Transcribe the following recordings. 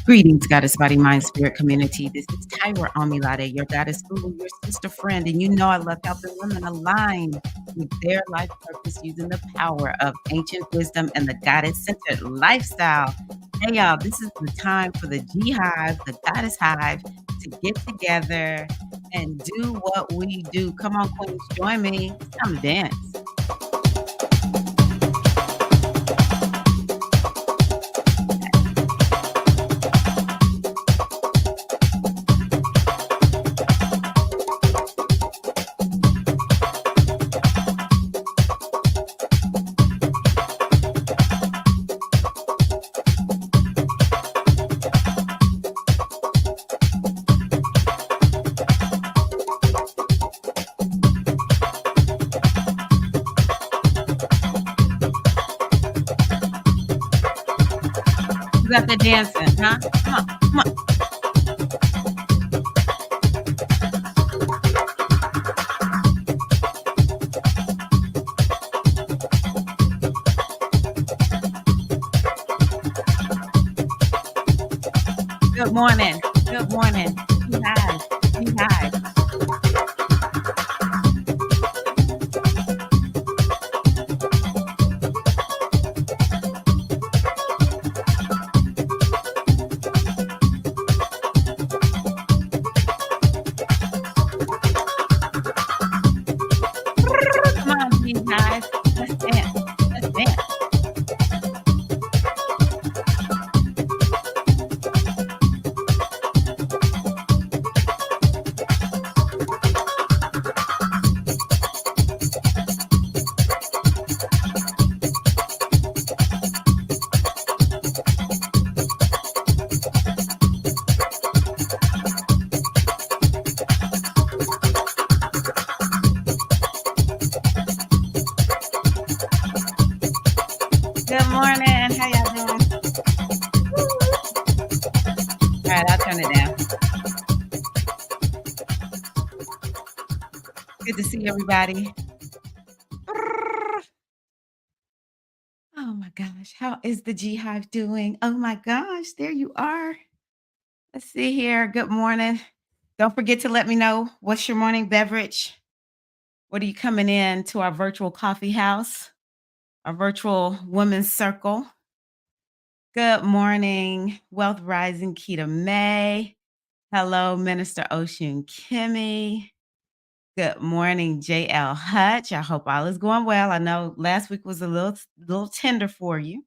Greetings, Goddess Body Mind Spirit community. This is Tyra Amilade, your goddess guru, your sister friend. And you know I love helping women align with their life purpose using the power of ancient wisdom and the goddess centered lifestyle. Hey, y'all, this is the time for the G Hive, the goddess hive, to get together and do what we do. Come on, Queens, join me. It's time to dance. You got that dancing, huh? Come on, come on. Good morning. Good morning. Be high. Be high. Come on, be high. Let's dance. Let's dance. Good morning. How y'all doing? All right, I'll turn it down. Good to see everybody. Oh my gosh, how is the G Hive doing? Oh my gosh, there you are. Let's see here. Good morning. Don't forget to let me know what's your morning beverage. What are you coming in to our virtual coffee house, our virtual women's circle? Good morning, Wealth Rising Keita May. Hello, Minister Ocean Kimmy. Good morning, JL Hutch. I hope all is going well. I know last week was a little tender for you.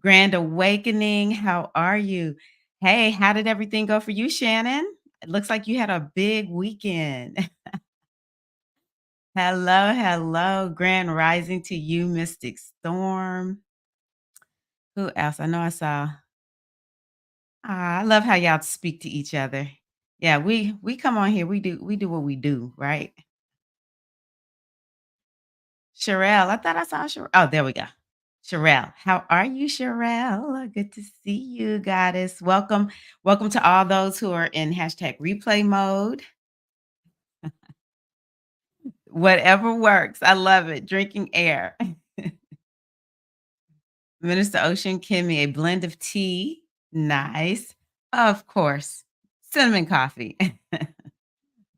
Grand Awakening, how are you? Hey, how did everything go for you, Shannon? It looks like you had a big weekend. Hello, hello. Grand rising to you, Mystic Storm. Who else? I know I saw. I love how y'all speak to each other. Yeah, we come on here. We do what we do, right? Sherelle, I thought I saw Sherelle. Oh, there we go. Sherelle, how are you, Sherelle? Good to see you, goddess. Welcome, welcome to all those who are in hashtag replay mode. Whatever works. I love it. Drinking air. Minister Ocean Kimmy, a blend of tea. Nice. Of course. Cinnamon coffee.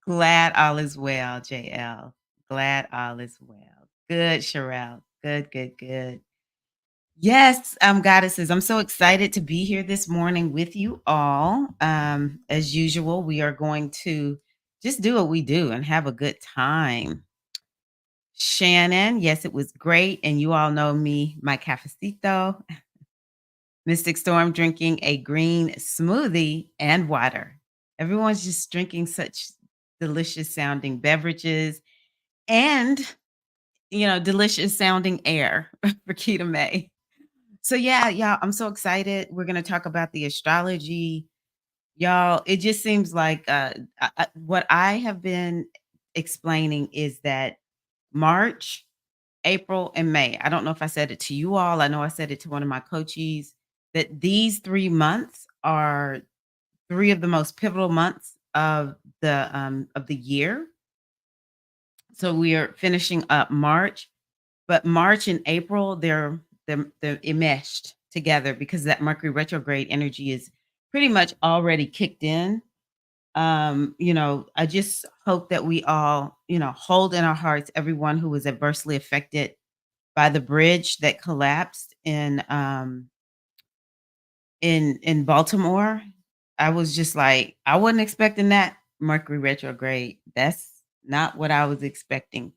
Glad all is well, JL. Glad all is well. Good, Sherelle. Good, good, good. Yes, goddesses, I'm so excited to be here this morning with you all. As usual, we are going to just do what we do and have a good time. Shannon, yes, it was great. And you all know me, my cafecito. Mystic Storm drinking a green smoothie and water. Everyone's just drinking such delicious sounding beverages and, delicious sounding air for Keita May. So yeah, y'all, I'm so excited. We're gonna talk about the astrology. Y'all, it just seems like what I have been explaining is that March April, and May. I don't know if I said it to you all. I know I said it to one of my coaches that these 3 months are 3 of the most pivotal months of the year. So we are finishing up March, but March and April, they're enmeshed together because that Mercury retrograde energy is pretty much already kicked in. I just hope that we all, hold in our hearts everyone who was adversely affected by the bridge that collapsed in Baltimore. I was just like, I wasn't expecting that Mercury retrograde. That's not what I was expecting.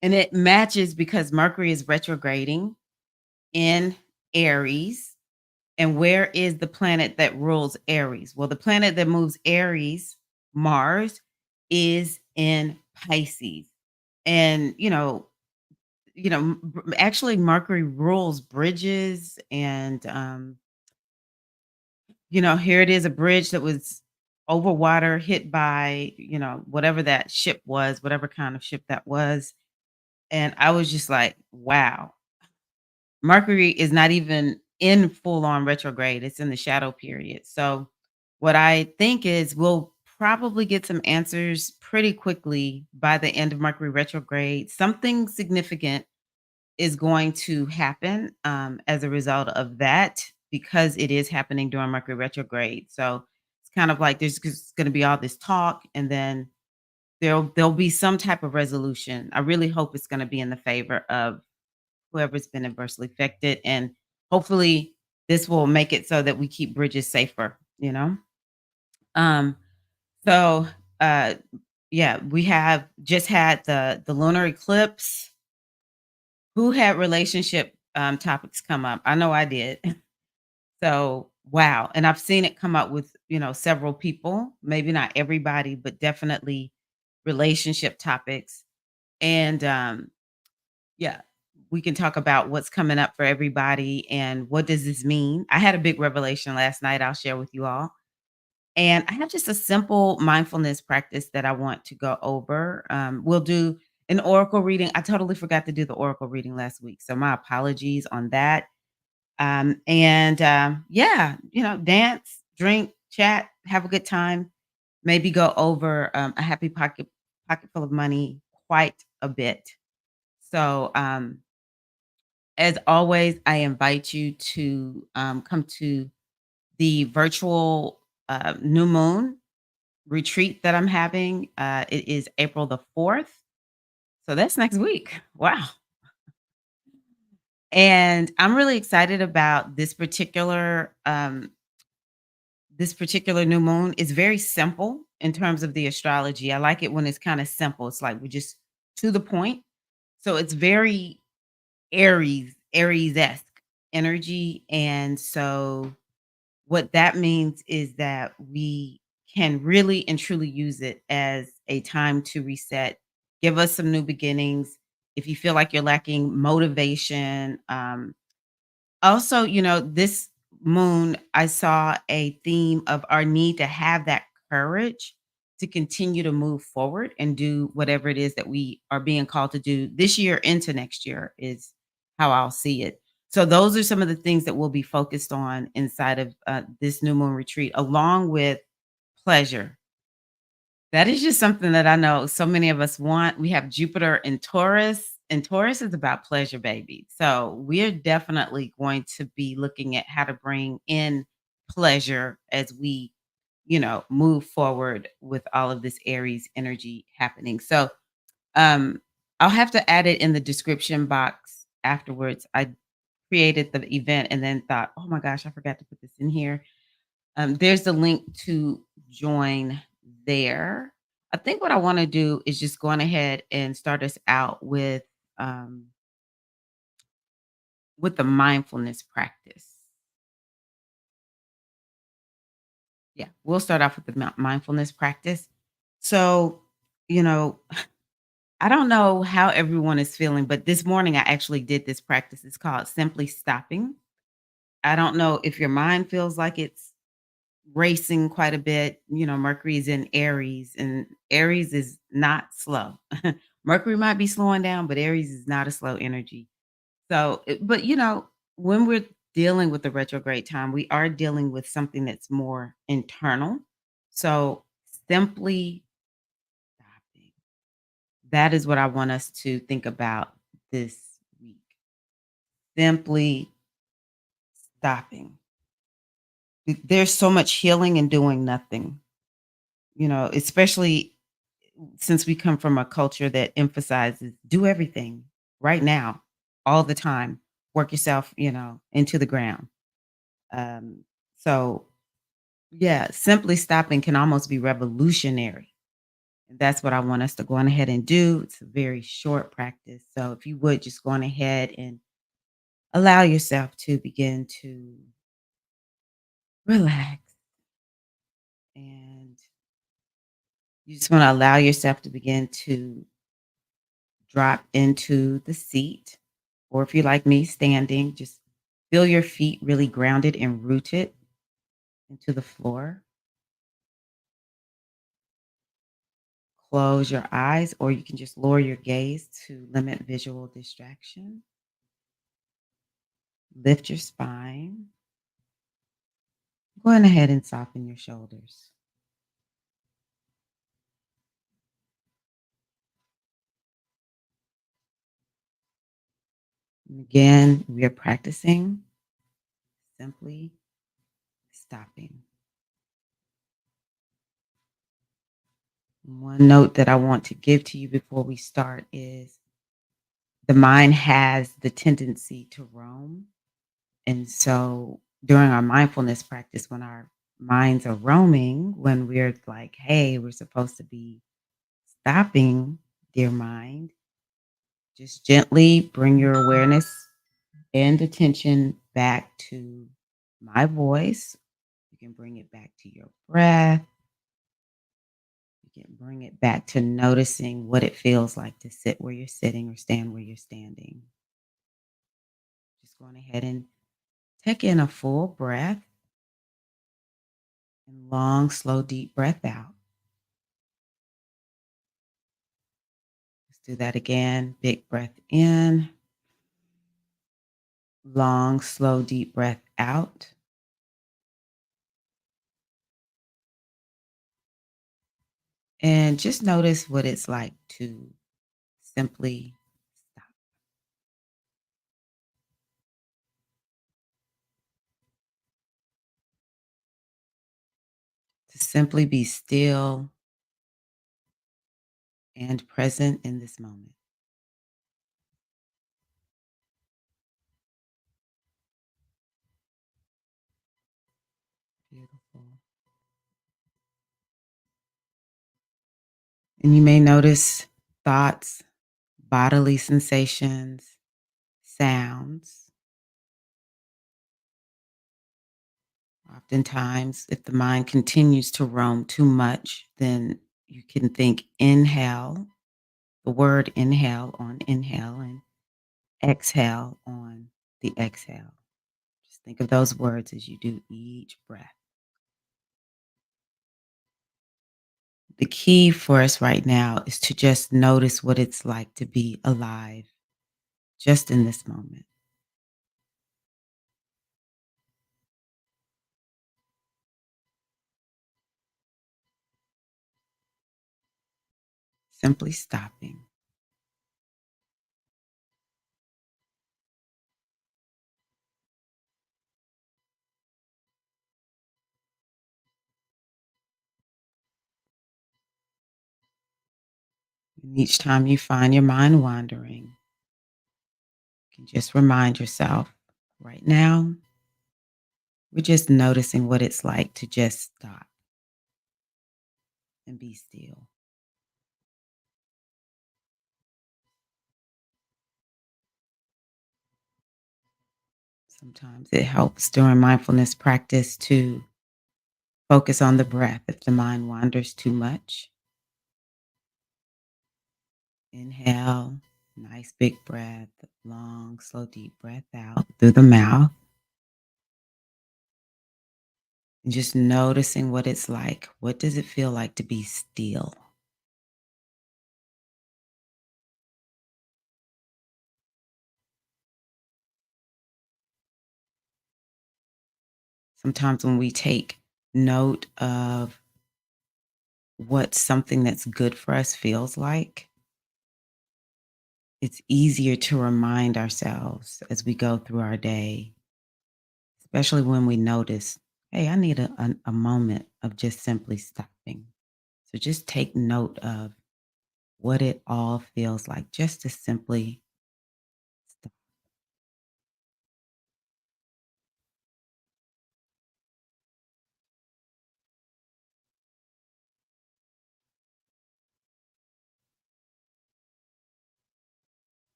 And it matches because Mercury is retrograding in Aries. And where is the planet that rules Aries? Well, the planet that moves Aries, Mars, is in Pisces. And actually Mercury rules bridges and here it is, a bridge that was over water, hit by, whatever that ship was, whatever kind of ship that was. And I was just like, wow. Mercury is not even in full on retrograde. It's in the shadow period. So what I think is we'll probably get some answers pretty quickly by the end of Mercury retrograde. Something significant is going to happen as a result of that because it is happening during Mercury retrograde. So it's kind of like there's going to be all this talk, and then there'll be some type of resolution. I really hope it's going to be in the favor of whoever's been adversely affected, and hopefully this will make it so that we keep bridges safer. Um, so uh, yeah, we have just had the lunar eclipse. Who had relationship, topics come up? I know I did. So, wow, and I've seen it come up with, several people, maybe not everybody, but definitely relationship topics. And, yeah, we can talk about what's coming up for everybody and what does this mean? I had a big revelation last night I'll share with you all. And I have just a simple mindfulness practice that I want to go over. We'll do an oracle reading. I totally forgot to do the oracle reading last week. So my apologies on that. Yeah, dance, drink, chat, have a good time. Maybe go over a happy pocket full of money quite a bit. So as always, I invite you to come to the virtual new moon retreat that I'm having. It is April the 4th. So that's next week. Wow. And I'm really excited about this particular new moon. Is very simple in terms of the astrology. I like it when it's kind of simple. It's like we just to the point. So it's very Aries-esque energy. And so what that means is that we can really and truly use it as a time to reset, give us some new beginnings. If you feel like you're lacking motivation, also, this moon, I saw a theme of our need to have that courage to continue to move forward and do whatever it is that we are being called to do this year into next year, is how I'll see it. So, those are some of the things that we'll be focused on inside of this new moon retreat, along with pleasure. That is just something that I know so many of us want. We have Jupiter in Taurus, and Taurus is about pleasure, baby. So we're definitely going to be looking at how to bring in pleasure as we, move forward with all of this Aries energy happening. So um, I'll have to add it in the description box afterwards. I created the event and then thought, oh my gosh, I forgot to put this in here. There's the link to join there. I think what I want to do is just go on ahead and start us out um, with the mindfulness practice. Yeah, we'll start off with the mindfulness practice. So, you know, I don't know how everyone is feeling, but this morning I actually did this practice. It's called simply stopping. I don't know if your mind feels like it's racing quite a bit. Mercury is in Aries, and Aries is not slow. Mercury might be slowing down, but Aries is not a slow energy. So, but when we're dealing with the retrograde time, we are dealing with something that's more internal. So, simply stopping. That is what I want us to think about this week. Simply stopping. There's so much healing in doing nothing, especially since we come from a culture that emphasizes do everything right now, all the time, work yourself, into the ground. Um, so yeah, simply stopping can almost be revolutionary. And that's what I want us to go on ahead and do. It's a very short practice. So if you would just go on ahead and allow yourself to begin to relax, and you just want to allow yourself to begin to drop into the seat, or if you like me, standing, just feel your feet really grounded and rooted into the floor. Close your eyes, or you can just lower your gaze to limit visual distraction. Lift your spine. Go on ahead and soften your shoulders. And again, we are practicing simply stopping. One note that I want to give to you before we start is the mind has the tendency to roam. And so during our mindfulness practice, when our minds are roaming, when we're like, hey, we're supposed to be stopping, dear mind, just gently bring your awareness and attention back to my voice. You can bring it back to your breath. You can bring it back to noticing what it feels like to sit where you're sitting or stand where you're standing. Just going ahead and take in a full breath and long, slow, deep breath out. Let's do that again. Big breath in, long, slow, deep breath out. And just notice what it's like to simply stop, to simply be still and present in this moment. Beautiful. And you may notice thoughts, bodily sensations, sounds. Oftentimes, if the mind continues to roam too much, then you can think inhale, the word inhale on inhale, and exhale on the exhale. Just think of those words as you do each breath. The key for us right now is to just notice what it's like to be alive just in this moment. Simply stopping. And each time you find your mind wandering, you can just remind yourself right now, we're just noticing what it's like to just stop and be still. Sometimes it helps during mindfulness practice to focus on the breath if the mind wanders too much. Inhale, nice big breath, long, slow, deep breath out through the mouth. And just noticing what it's like. What does it feel like to be still? Sometimes when we take note of what something that's good for us feels like, it's easier to remind ourselves as we go through our day, especially when we notice, hey, I need a moment of just simply stopping. So just take note of what it all feels like, just to simply stop.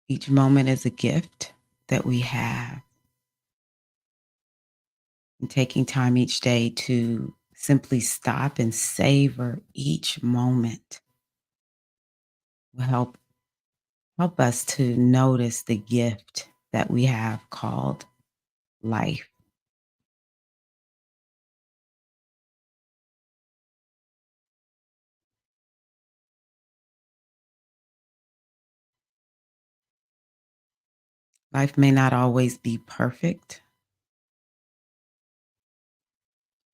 Each moment is a gift that we have, and taking time each day to simply stop and savor each moment will help us to notice the gift that we have called life. Life may not always be perfect,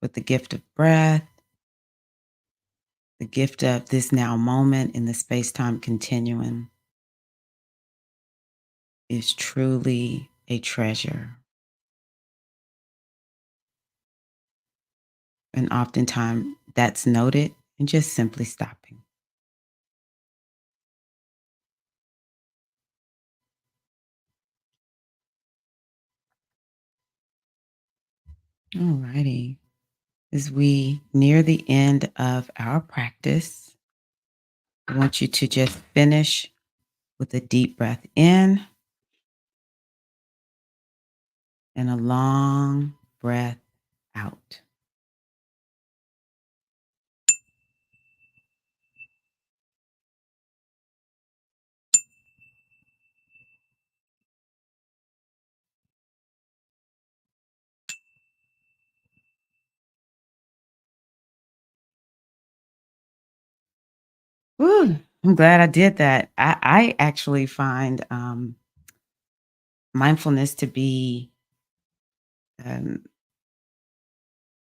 but the gift of breath, the gift of this now moment in the space time continuum is truly a treasure. And oftentimes that's noted and just simply stopping. All righty. As we near the end of our practice, I want you to just finish with a deep breath in and a long breath out. Woo, I'm glad I did that. I actually find mindfulness to be um,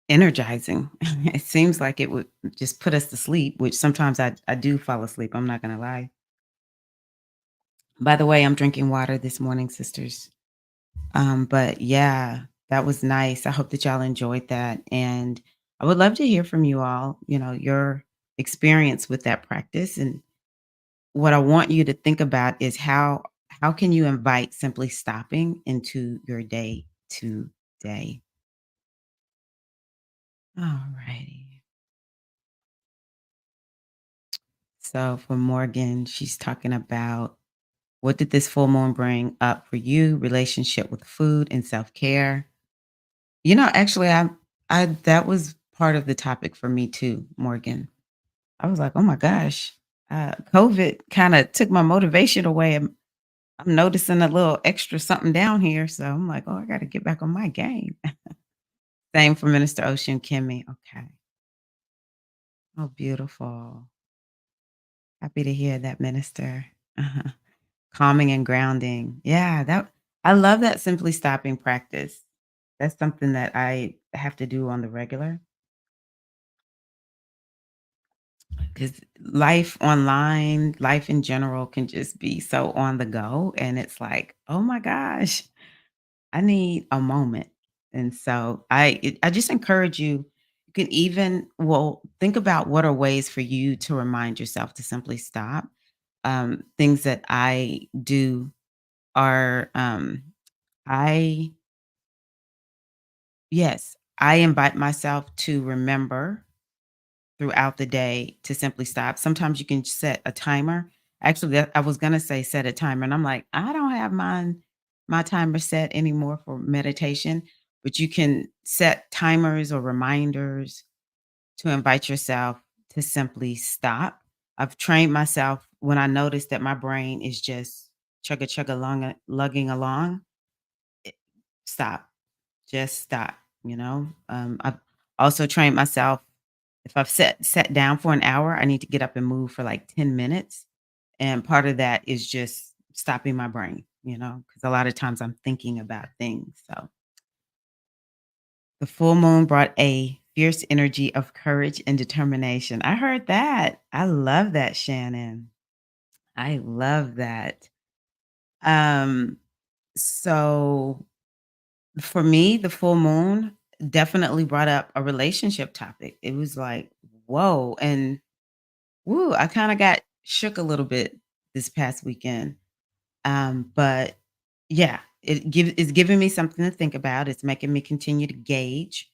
energizing. It seems like it would just put us to sleep, which sometimes I do fall asleep. I'm not going to lie. By the way, I'm drinking water this morning, sisters. But yeah, that was nice. I hope that y'all enjoyed that. And I would love to hear from you all, your experience with that practice. And what I want you to think about is how can you invite simply stopping into your day today? All righty. So for Morgan, she's talking about what did this full moon bring up for you, relationship with food and self-care. Actually, I that was part of the topic for me too, Morgan. I was like, "Oh my gosh, COVID kinda took my motivation away. I'm noticing a little extra something down here." So I'm like, "Oh, I gotta get back on my game." Same for Minister Ocean Kimmy. Okay. Oh, beautiful. Happy to hear that, Minister. Uh-huh. Calming and grounding. Yeah, that I love that simply stopping practice. That's something that I have to do on the regular. Because life online, life in general can just be so on the go, and it's like, "Oh my gosh, I need a moment." And so I just encourage you, you can even think about what are ways for you to remind yourself to simply stop. Things that I do are, I yes, I invite myself to remember throughout the day to simply stop. Sometimes you can set a timer. Actually, I was gonna say set a timer, and I'm like, I don't have my timer set anymore for meditation, but you can set timers or reminders to invite yourself to simply stop. I've trained myself when I notice that my brain is just chugga chugga along, lugging along. eh, Stop, just stop. I've also trained myself if I've sat down for an hour, I need to get up and move for like 10 minutes, and part of that is just stopping my brain. because a lot of times I'm thinking about things. So the full moon brought a fierce energy of courage and determination. I heard that. I love that, Shannon. I love that. Um, so for me, the full moon definitely brought up a relationship topic. It was like, whoa. And woo, I kind of got shook a little bit this past weekend. But yeah, it's giving me something to think about. It's making me continue to gauge,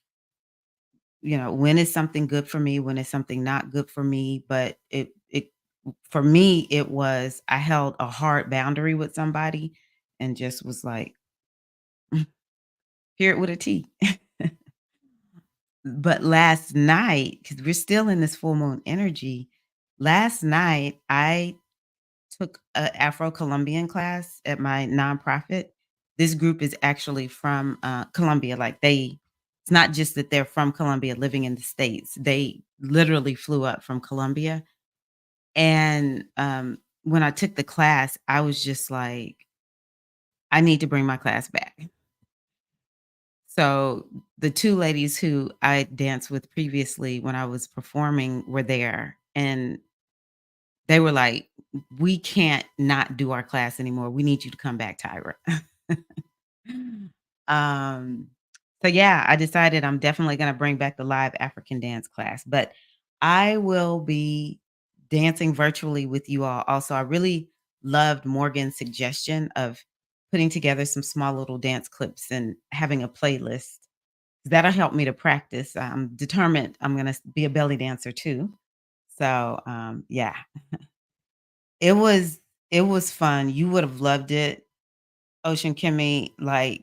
when is something good for me, when is something not good for me. But it for me, it was I held a hard boundary with somebody and just was like, here it with a T. But last night, because we're still in this full moon energy, last night I took a Afro-Colombian class at my nonprofit. This group is actually from, Colombia, like, it's not just that they're from Colombia living in the States, they literally flew up from Colombia, and, when I took the class, I was just like, "I need to bring my class back." So, the 2 ladies who I danced with previously when I was performing were there, and they were like, "We can't not do our class anymore. We need you to come back, Tyra." Um, so yeah, I decided I'm definitely gonna bring back the live African dance class, but I will be dancing virtually with you all. Also, I really loved Morgan's suggestion of putting together some small little dance clips and having a playlist. That'll help me to practice. I'm determined I'm gonna be a belly dancer too. So yeah, it was it was fun. You would have loved it, Ocean Kimmy. Like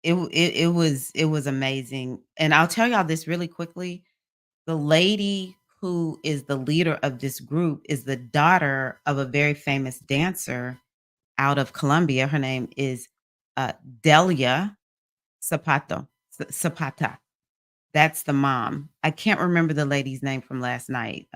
it was amazing. And I'll tell y'all this really quickly. The lady who is the leader of this group is the daughter of a very famous dancer out of Colombia. Her name is uh, Delia Zapata. That's the mom. I can't remember the lady's name from last night.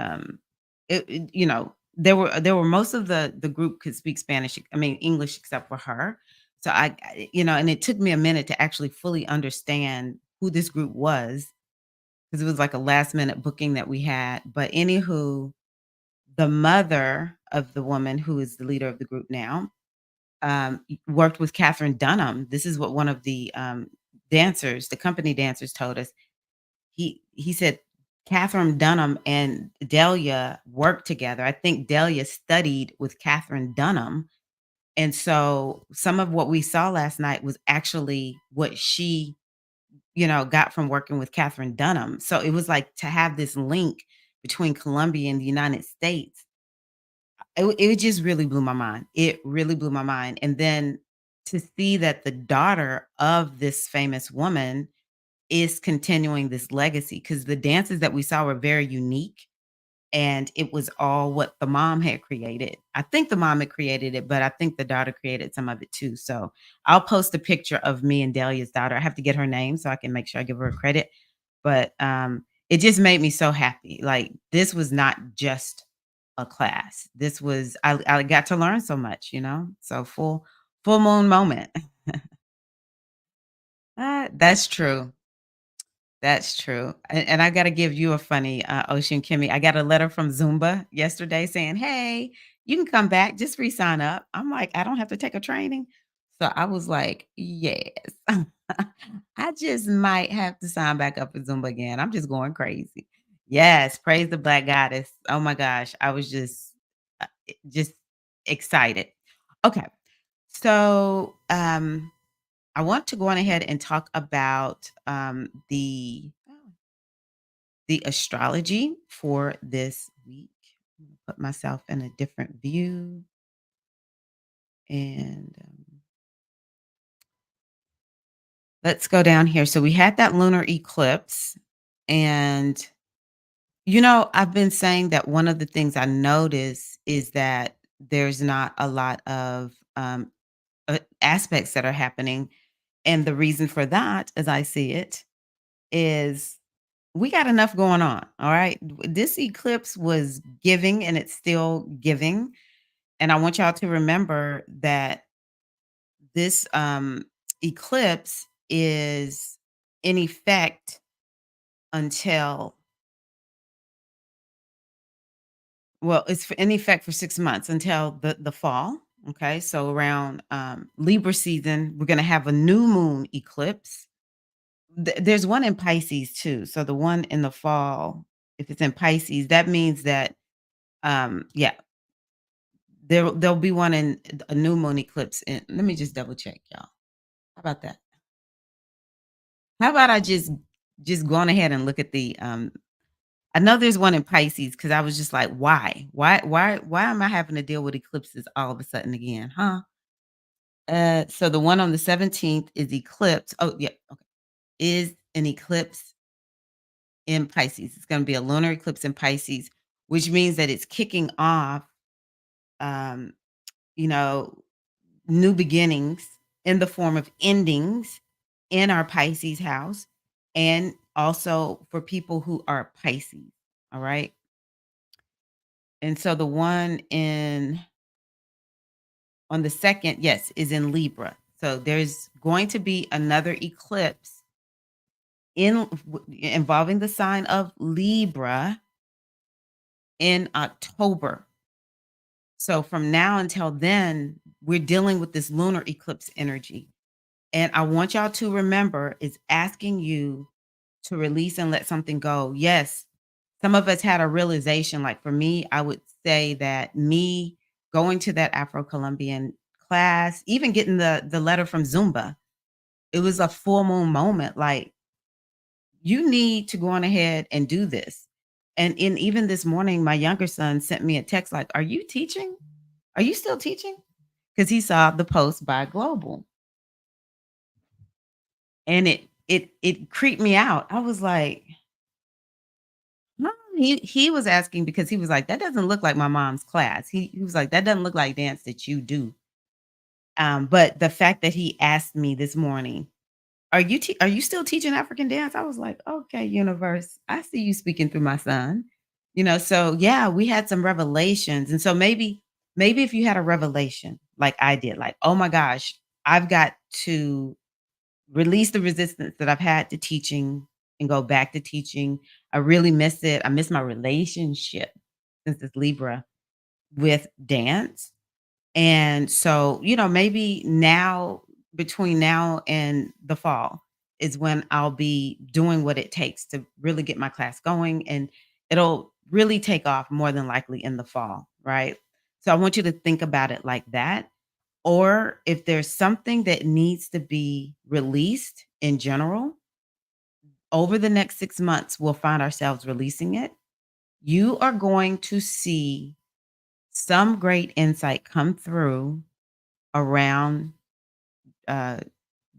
There were most of the group could speak Spanish, I mean, English except for her. So and it took me a minute to actually fully understand who this group was because it was like a last minute booking that we had. But anywho, the mother of the woman who is the leader of the group now, worked with Catherine Dunham. This is what one of the dancers, the company dancers told us. He said Catherine Dunham and Delia worked together. I think Delia studied with Catherine Dunham, and so some of what we saw last night was actually what she, got from working with Catherine Dunham. So it was like to have this link between Colombia and the United States. It just really blew my mind. It really blew my mind, and then to see that the daughter of this famous woman is continuing this legacy because the dances that we saw were very unique, and it was all what the mom had created. I think the mom had created it, but I think the daughter created some of it too. So I'll post a picture of me and Delia's daughter. I have to get her name so I can make sure I give her credit. But it just made me so happy. Like this was not just a class. This was I got to learn so much. So full moon moment. That's true. That's true, and I gotta give you a funny, Ocean Kimmy. I got a letter from Zumba yesterday saying, "Hey, you can come back, just re-sign up." I'm like, "I don't have to take a training?" So I was like, "Yes." I just might have to sign back up for Zumba again. I'm just going crazy. Yes, praise the Black Goddess. Oh my gosh, I was just excited. Okay, so, I want to go on ahead and talk about, the astrology for this week. Put myself in a different view and let's go down here. So we had that lunar eclipse, and I've been saying that one of the things I notice is that there's not a lot of aspects that are happening. And the reason for that, as I see it, is we got enough going on. All right. This eclipse was giving and it's still giving. And I want y'all to remember that this eclipse is in effect until, well, it's in effect for 6 months until the fall. Okay, so around Libra season, we're going to have a new moon eclipse. There's one in Pisces too. So the one in the fall, if it's in Pisces, that means that yeah, there'll be one in a new moon eclipse. And let me just double check, y'all. How about that? How about I just go on ahead and look at the I know there's one in Pisces because I was just like, why? Why am I having to deal with eclipses all of a sudden again? Huh? So the one on the 17th is eclipse. Oh, yeah, okay. Is an eclipse in Pisces. It's gonna be a lunar eclipse in Pisces, which means that it's kicking off um, you know, new beginnings in the form of endings in our Pisces house, and also for people who are Pisces. All right. And so the one in on the second, yes, is in Libra. So there's going to be another eclipse involving the sign of Libra in October. So from now until then, we're dealing with this lunar eclipse energy. And I want y'all to remember it's asking you to release and let something go. Yes, some of us had a realization. Like for me, I would say that me going to that Afro-Colombian class, even getting the letter from Zumba, it was a full moon moment. Like, you need to go on ahead and do this. And in even this morning, my younger son sent me a text like, "Are you teaching? Are you still teaching?" Because he saw the post by Global. And it creeped me out. I was like, "No." He was asking because he was like, "That doesn't look like my mom's class." He was like, "That doesn't look like dance that you do." But the fact that he asked me this morning, are you still teaching African dance?" I was like, "Okay, universe, I see you speaking through my son." So yeah, we had some revelations. And so maybe if you had a revelation like I did, like, "Oh my gosh, I've got to release the resistance that I've had to teaching and go back to teaching. I really miss it. I miss my relationship since it's Libra with dance." And so, maybe now, between now and the fall is when I'll be doing what it takes to really get my class going. And it'll really take off more than likely in the fall. Right. So I want you to think about it like that. Or if there's something that needs to be released in general, over the next 6 months, we'll find ourselves releasing it. You are going to see some great insight come through around uh,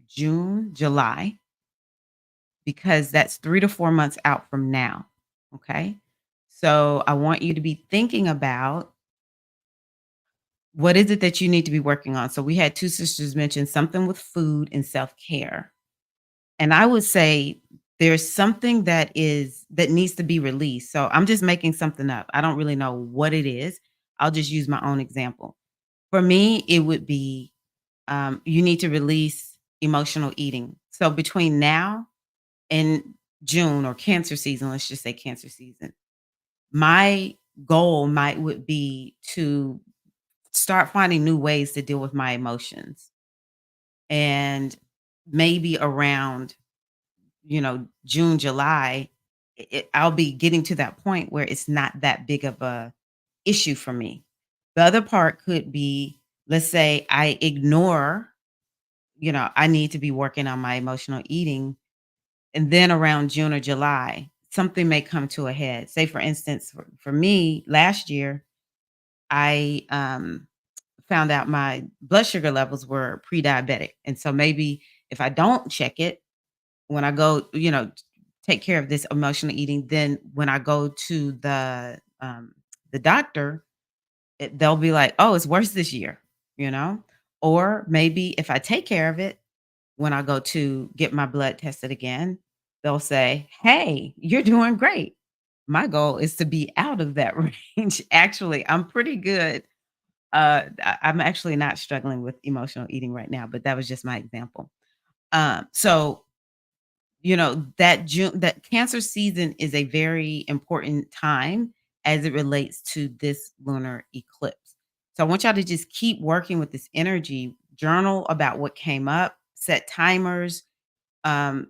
June, July, because that's 3 to 4 months out from now. Okay. So I want you to be thinking about what is it that you need to be working on. So we had two sisters mention something with food and self care. And I would say there's something that needs to be released. So I'm just making something up. I don't really know what it is. I'll just use my own example. For me, it would be you need to release emotional eating. So between now and June or cancer season, let's just say cancer season, my goal might would be to start finding new ways to deal with my emotions. And maybe around June, July, I'll be getting to that point where it's not that big of a issue for me. The other part could be, let's say I ignore, I need to be working on my emotional eating. And then around June or July, something may come to a head. Say, for instance, for me, last year, I found out my blood sugar levels were pre diabetic. And so maybe if I don't check it, when I go, take care of this emotional eating, then when I go to the doctor, they'll be like, "Oh, it's worse this year," you know? Or maybe if I take care of it, when I go to get my blood tested again, they'll say, "Hey, you're doing great." My goal is to be out of that range. Actually, I'm pretty good I'm actually not struggling with emotional eating right now, but that was just my example. So that Cancer season is a very important time as it relates to this lunar eclipse. So I want y'all to just keep working with this energy, journal about what came up, set timers,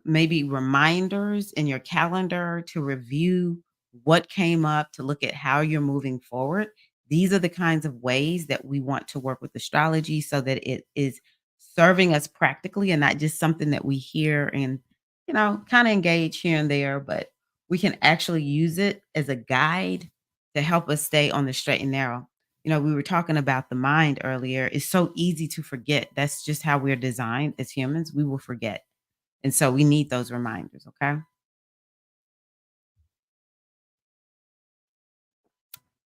maybe reminders in your calendar to review what came up, to look at how you're moving forward. These are the kinds of ways that we want to work with astrology so that it is serving us practically and not just something that we hear and, kind of engage here and there, but we can actually use it as a guide to help us stay on the straight and narrow. We were talking about the mind earlier. It's so easy to forget. That's just how we're designed as humans. We will forget, and so we need those reminders, okay?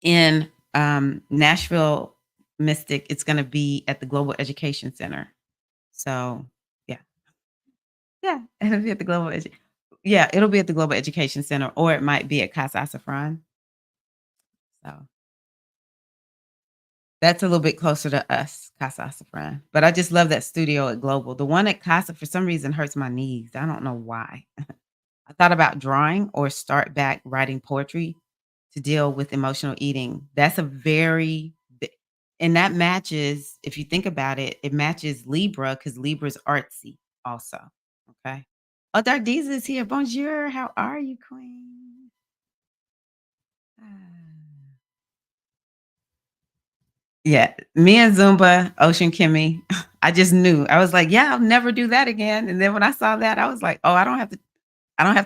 In Nashville Mystic, it's gonna be at the Global Education Center. So, yeah. Yeah, it'll be at the it'll be at the Global Education Center, or it might be at Casa Safran. So, that's a little bit closer to us, Casa Safran. But I just love that studio at Global. The one at Casa, for some reason, hurts my knees. I don't know why. I thought about drawing or start back writing poetry to deal with emotional eating. That's a very b and that matches, if you think about it, it matches Libra because Libra's artsy also, okay? Oh, Dardeeza is here. Bonjour, how are you, queen? Ah. Yeah, me and Zumba, Ocean Kimmy, I just knew. I was like, "Yeah, I'll never do that again," and then when I saw that, I was like, "Oh, I don't have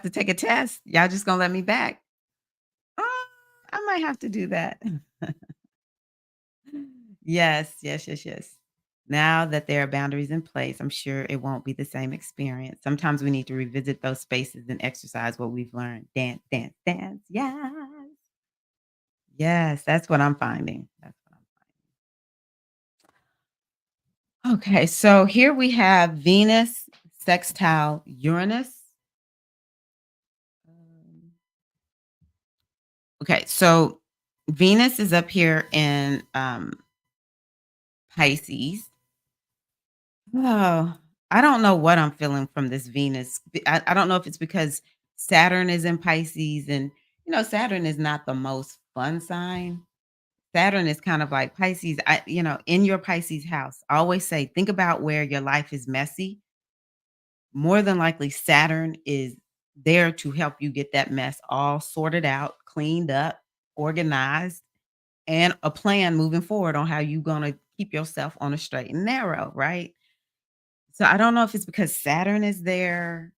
to take a test. Y'all just gonna let me back." Oh, I might have to do that. Yes, yes, yes, yes. Now that there are boundaries in place, I'm sure it won't be the same experience. Sometimes we need to revisit those spaces and exercise what we've learned. Dance, dance, dance. Yes. Yes, that's what I'm finding. That's what I'm finding. Okay, so here we have Venus sextile Uranus. Um, Okay, so Venus is up here in Pisces. Oh, I don't know what I'm feeling from this Venus. I don't know if it's because Saturn is in Pisces, and Saturn is not the most fun sign. Saturn is kind of like Pisces. In your Pisces house, I always say, think about where your life is messy. More than likely, Saturn is there to help you get that mess all sorted out, cleaned up, organized, and a plan moving forward on how you're going to keep yourself on a straight and narrow, right? So I don't know if it's because Saturn is there.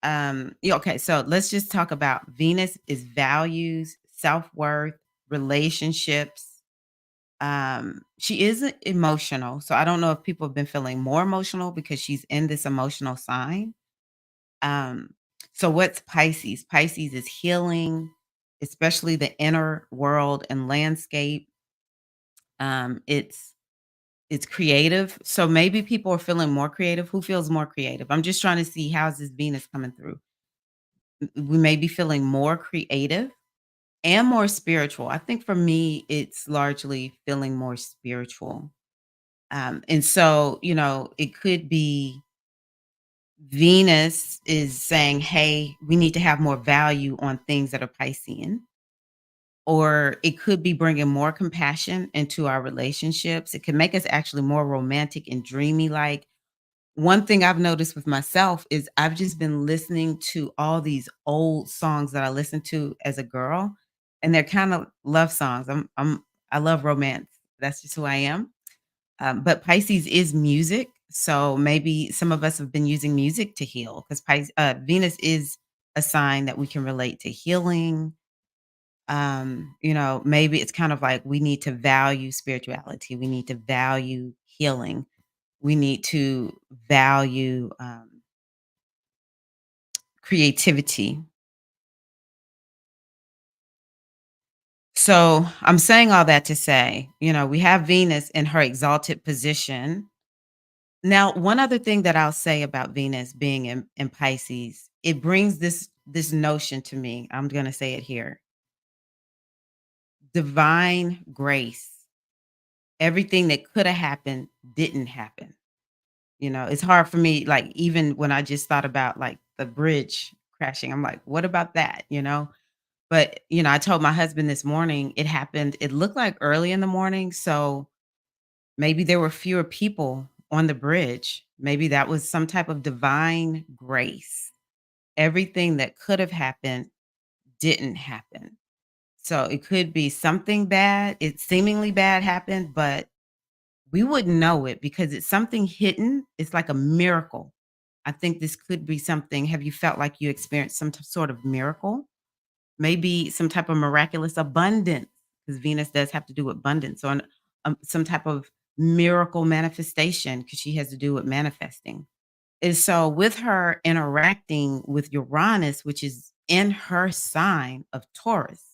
Yeah, okay, so let's just talk about Venus is values, self-worth, relationships. She is emotional. So I don't know if people have been feeling more emotional because she's in this emotional sign. Um, so what's Pisces? Pisces is healing, especially the inner world and landscape. It's creative. So maybe people are feeling more creative. Who feels more creative? I'm just trying to see how's this Venus coming through. We may be feeling more creative and more spiritual. I think for me, it's largely feeling more spiritual. And so, it could be Venus is saying, hey, we need to have more value on things that are Piscean. Or it could be bringing more compassion into our relationships. It can make us actually more romantic and dreamy like. One thing I've noticed with myself is I've just been listening to all these old songs that I listened to as a girl, and they're kinda love songs. I love romance. That's just who I am. But Pisces is music, so maybe some of us have been using music to heal because Venus is a sign that we can relate to healing. Maybe it's kind of like we need to value spirituality. We need to value healing. We need to value creativity. So I'm saying all that to say, we have Venus in her exalted position. Now, one other thing that I'll say about Venus being in Pisces, it brings this notion to me. I'm gonna say it here. Divine grace everything that coulda happened didn't happen. It's hard for me, like, even when I just thought about, like, the bridge crashing, I'm like, "What about that?" But, I told my husband this morning it looked like early in the morning, so maybe there were fewer people on the bridge. Maybe that was some type of divine grace. Everything that could have happened didn't happen. So it could be something bad, it seemingly bad happened, but we wouldn't know it because it's something hidden. It's like a miracle. I think this could be something. Have you felt like you experienced some sort of miracle? Maybe some type of miraculous abundance, because Venus does have to do with abundance, or some type of miracle manifestation, because she has to do with manifesting. And so, with her interacting with Uranus, which is in her sign of Taurus,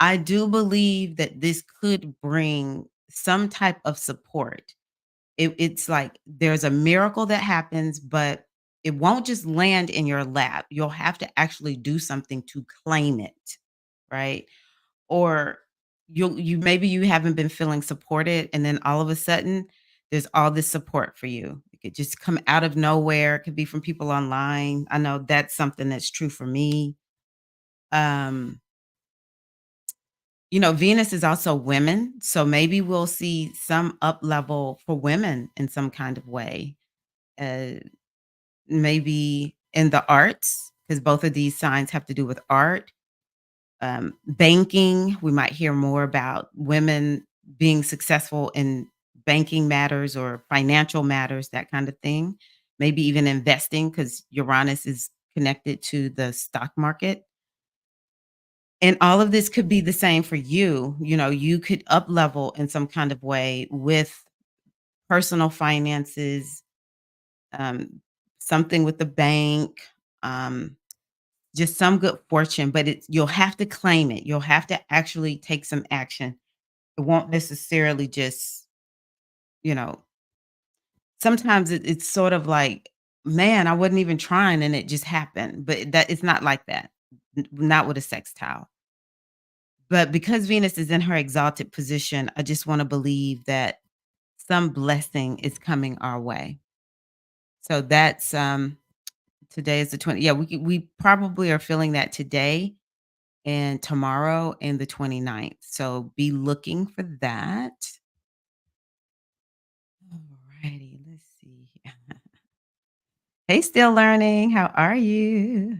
I do believe that this could bring some type of support. It's like there's a miracle that happens, but it won't just land in your lap. You'll have to actually do something to claim it, right? Or you maybe you haven't been feeling supported, and then all of a sudden there's all this support for you. It could just come out of nowhere. It could be from people online. I know that's something that's true for me. Um, Venus is also women, so maybe we'll see some up level for women in some kind of way. Uh, Maybe in the arts, because both of these signs have to do with art. Banking, we might hear more about women being successful in banking matters or financial matters, that kind of thing. Maybe even investing, because Uranus is connected to the stock market. And all of this could be the same for you. You could up level in some kind of way with personal finances, um, something with the bank, um, just some good fortune, but you'll have to claim it. You'll have to actually take some action. It won't necessarily just, you know, sometimes it's sort of like, man, I wasn't even trying and it just happened. But that it's not like that. Not with a sextile. But because Venus is in her exalted position, I just want to believe that some blessing is coming our way. So that's today is the 20. Yeah, we probably are feeling that today and tomorrow and the 29th. So be looking for that. Alrighty, let's see. Hey, still learning. How are you?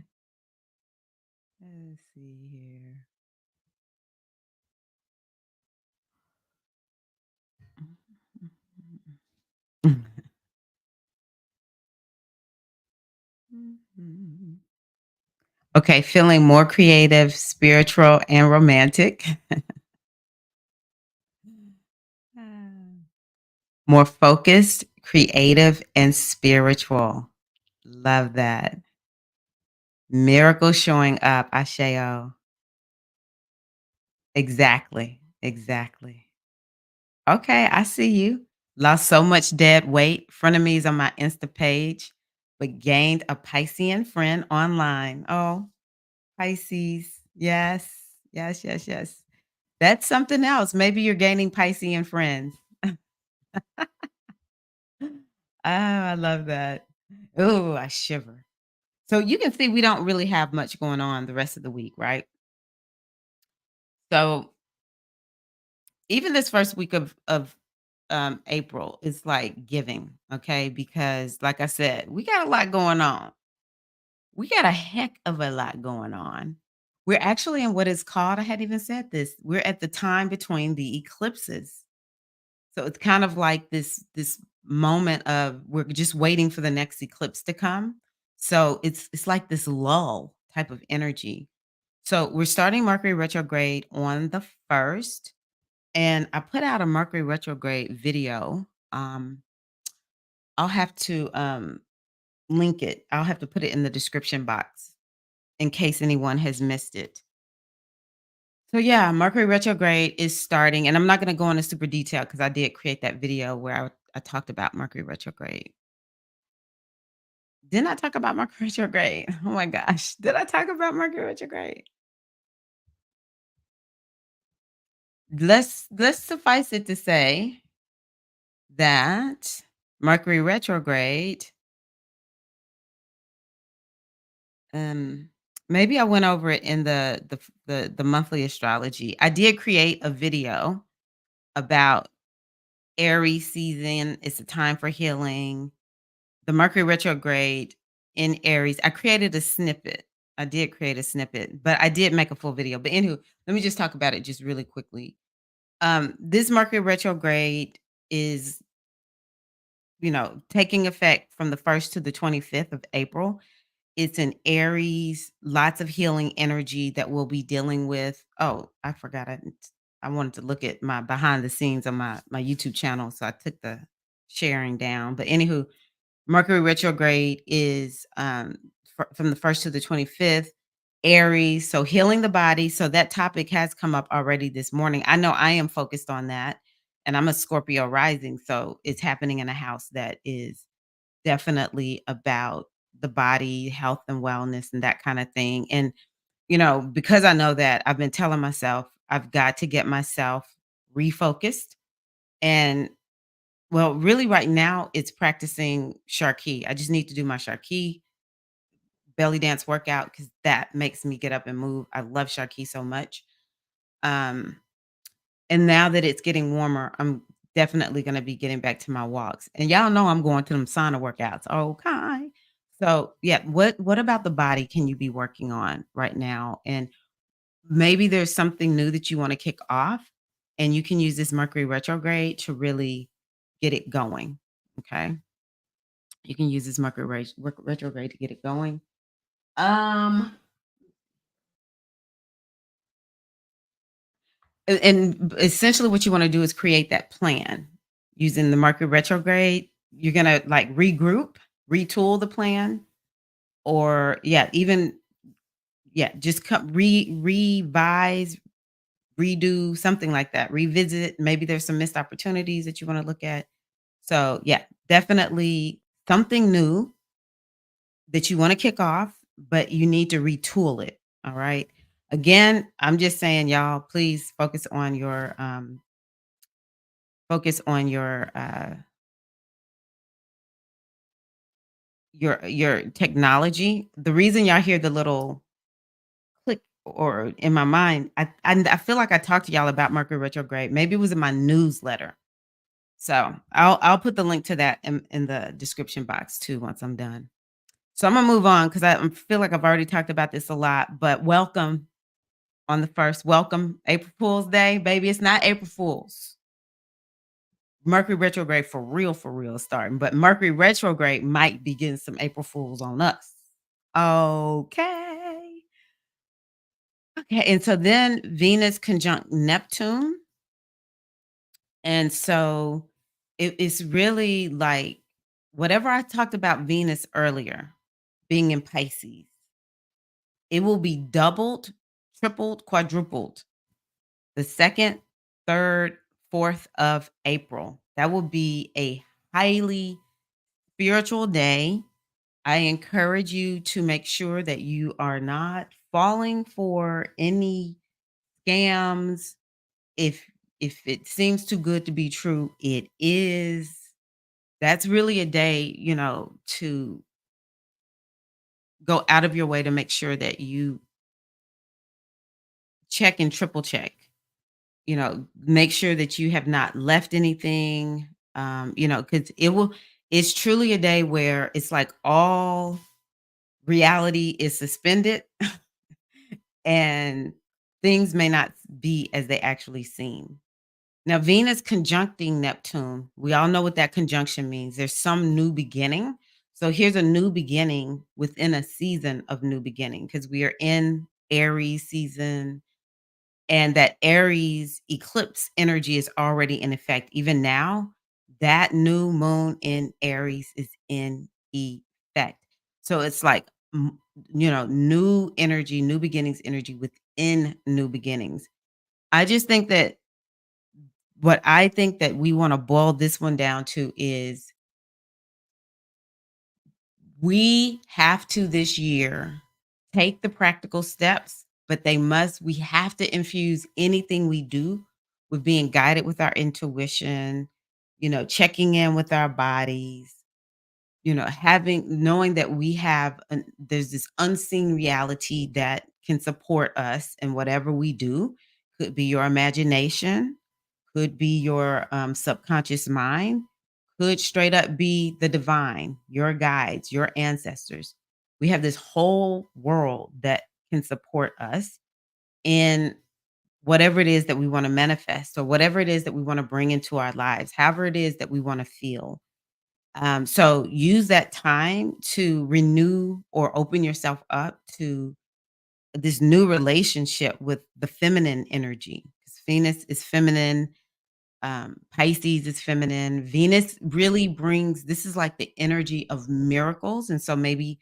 Let's see here. Okay, feeling more creative, spiritual, and romantic. More focused, creative, and spiritual. Love that. Miracle showing up, Asheo. Exactly, exactly. Okay, I see you. Lost so much dead weight. Frenemies on my Insta page, but gained a Piscean friend online. Oh, Pisces. Yes, yes, yes, yes. That's something else. Maybe you're gaining Piscean friends. Oh, I love that. Oh, I shiver. So you can see we don't really have much going on the rest of the week, right? So even this first week of April is like giving, okay? Because like I said, we got a lot going on. We got a heck of a lot going on. We're actually in what is called, I hadn't even said this. We're at the time between the eclipses. So it's kind of like this moment of we're just waiting for the next eclipse to come. So it's like this lull type of energy. So we're starting Mercury retrograde on the 1st, and I put out a Mercury retrograde video. I'll have to link it. I'll have to put it in the description box in case anyone has missed it. So yeah, Mercury retrograde is starting, and I'm not going to go into super detail because I did create that video where I talked about Mercury retrograde. Didn't I talk about Mercury retrograde? Oh my gosh, did I talk about Mercury retrograde? Let's suffice it to say that Mercury retrograde, um, maybe I went over it in the monthly astrology. I did create a video about Aries season. It's a time for healing. The Mercury retrograde in Aries. I created a snippet. I did create a snippet, but I did make a full video. But anywho, let me just talk about it just really quickly. This Mercury retrograde is, taking effect from the 1st to the 25th of April. It's in Aries, lots of healing energy that we'll be dealing with. Oh, I forgot. I wanted to look at my behind the scenes on my YouTube channel, so I took the sharing down. But anywho, Mercury retrograde is from the 1st to the 25th. Aries, so healing the body. So that topic has come up already this morning. I know I am focused on that, and I'm a Scorpio rising, so it's happening in a house that is definitely about the body, health and wellness and that kind of thing. And, because I know that, I've been telling myself I've got to get myself refocused. And well, really right now it's practicing Sharki. I just need to do my Sharki belly dance workout because that makes me get up and move. I love Sharki so much. Um, and now that it's getting warmer, I'm definitely gonna be getting back to my walks. And y'all know I'm going to them sauna workouts. Okay. So yeah, what about the body can you be working on right now? And maybe there's something new that you want to kick off, and you can use this Mercury retrograde to really get it going. Okay. You can use this Mercury retrograde to get it going. Um, and essentially what you want to do is create that plan using the Mercury retrograde. You're going to like regroup, retool the plan, or yeah, even yeah, just come revise, redo something like that. Revisit, maybe there's some missed opportunities that you want to look at. So, yeah, definitely something new that you want to kick off, but you need to retool it. All right. Again, I'm just saying, y'all, please focus on your technology. The reason y'all hear the little click or in my mind, I feel like I talked to y'all about Mercury retrograde. Maybe it was in my newsletter. So I'll put the link to that in the description box too once I'm done. So I'm gonna move on because I feel like I've already talked about this a lot. But welcome on the first. Welcome April Fool's Day, baby. It's not April Fool's. Mercury retrograde for real is starting, but Mercury retrograde might begin some April Fools on us. Okay. Okay. And so then Venus conjunct Neptune. And so it's really like whatever I talked about Venus earlier being in Pisces, it will be doubled, tripled, quadrupled the 2nd, 3rd, 4th of April. That will be a highly spiritual day. I encourage you to make sure that you are not falling for any scams. If if it seems too good to be true, it is. That's really a day, to go out of your way to make sure that you check and triple check. Make sure that you have not left anything, because it's truly a day where it's like all reality is suspended and things may not be as they actually seem. Now, Venus conjuncting Neptune, we all know what that conjunction means. There's some new beginning. So here's a new beginning within a season of new beginning because we are in Aries season, and that Aries eclipse energy is already in effect. Even now, that new moon in Aries is in effect. So it's like, new energy, new beginnings energy within new beginnings. I just think that what I think that we want to boil this one down to is we have to this year take the practical steps, but we have to infuse anything we do with being guided with our intuition, checking in with our bodies, knowing that there's this unseen reality that can support us in whatever we do. Could be your imagination, could be your subconscious mind, could straight up be the divine, your guides, your ancestors. We have this whole world that can support us in whatever it is that we want to manifest or whatever it is that we want to bring into our lives, however it is that we want to feel. So use that time to renew or open yourself up to this new relationship with the feminine energy. 'Cause Venus is feminine, Pisces is feminine. Venus really brings this is like the energy of miracles. And so maybe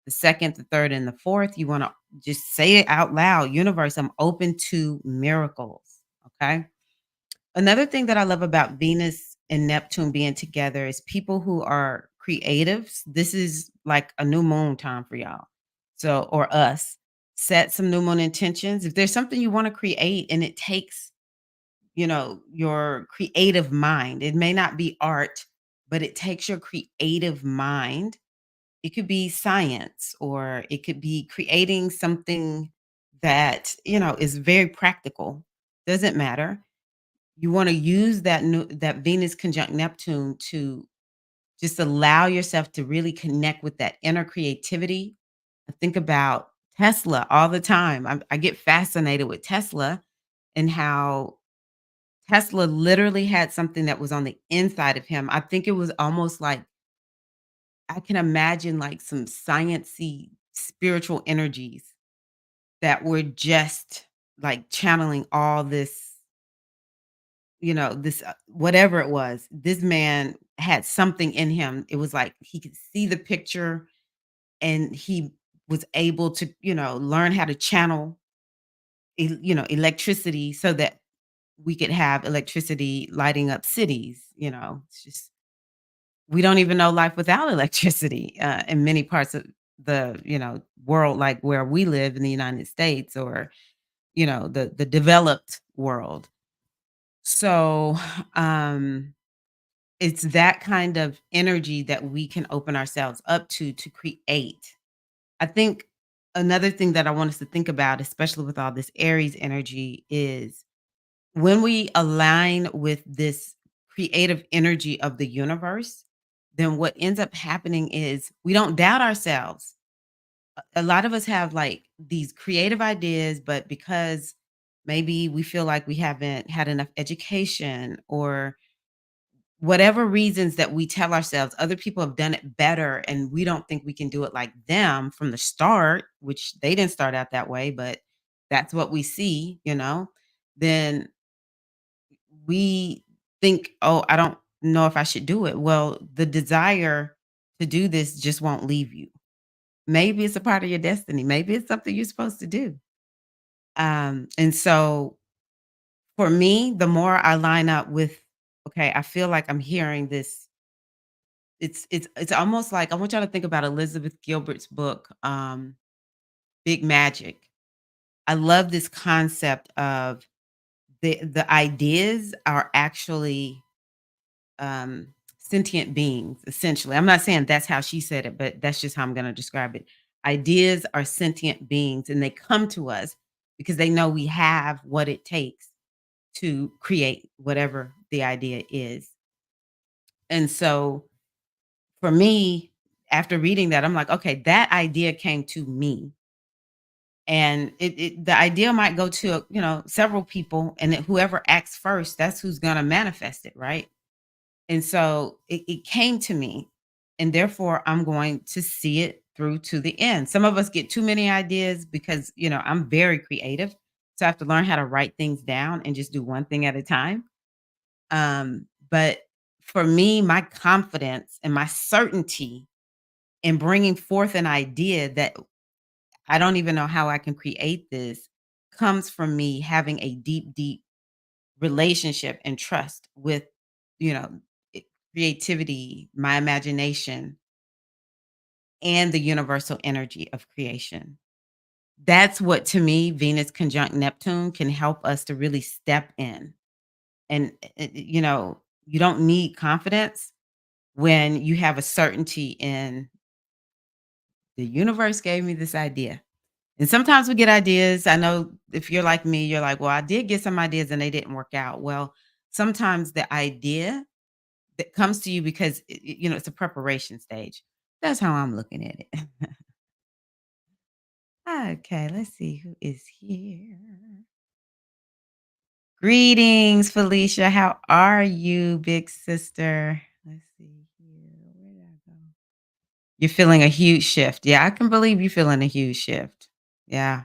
the second, the third, and the fourth, you want to just say it out loud. Universe, I'm open to miracles. Okay. Another thing that I love about Venus and Neptune being together is people who are creatives. This is like a new moon time for y'all. So, or us. Set some new moon intentions. If there's something you want to create and it takes, your creative mind, it may not be art, but it takes your creative mind. It could be science or it could be creating something that, is very practical. Doesn't matter. You wanna use that Venus conjunct Neptune to just allow yourself to really connect with that inner creativity. I think about Tesla all the time. I get fascinated with Tesla and how Tesla literally had something that was on the inside of him. I think it was almost like I can imagine, like, some sciency spiritual energies that were just, like, channeling all this whatever it was, this man had something in him. It was like he could see the picture and he was able to, learn how to channel, electricity so that we could have electricity lighting up cities. It's just, we don't even know life without electricity in many parts of the, world, like where we live in the United States or, the developed world. So, um, it's that kind of energy that we can open ourselves up to create. I think another thing that I want us to think about, especially with all this Aries energy, is when we align with this creative energy of the universe, then what ends up happening is we don't doubt ourselves. A lot of us have like these creative ideas, but because maybe we feel like we haven't had enough education or whatever reasons that we tell ourselves other people have done it better and we don't think we can do it like them from the start, which they didn't start out that way, but that's what we see, then we think, oh, I don't know if I should do it. Well, the desire to do this just won't leave you. Maybe it's a part of your destiny. Maybe it's something you're supposed to do. And so for me, the more I line up with, okay, I feel like I'm hearing this. It's almost like I want y'all to think about Elizabeth Gilbert's book, Big Magic. I love this concept of the ideas are actually, sentient beings, essentially. I'm not saying that's how she said it, but that's just how I'm gonna describe it. Ideas are sentient beings, and they come to us because they know we have what it takes to create whatever the idea is. And so for me, after reading that, I'm like, okay, that idea came to me. And the idea might go to, several people, and then whoever acts first, that's who's gonna manifest it, right? And so it came to me, and therefore I'm going to see it through to the end. Some of us get too many ideas because, I'm very creative. So I have to learn how to write things down and just do one thing at a time. But for me, my confidence and my certainty in bringing forth an idea that I don't even know how I can create this comes from me having a deep, deep relationship and trust with, you know, creativity, my imagination, and the universal energy of creation. That's what to me, Venus conjunct Neptune can help us to really step in. And you don't need confidence when you have a certainty in the universe gave me this idea. And sometimes we get ideas. I know if you're like me, you're like, well, I did get some ideas and they didn't work out. Well, sometimes the idea that comes to you because it's a preparation stage. That's how I'm looking at it. Okay, let's see who is here. Greetings, Felicia. How are you, big sister? Let's see here. Where did I go? You're feeling a huge shift. Yeah, I can believe you're feeling a huge shift. Yeah.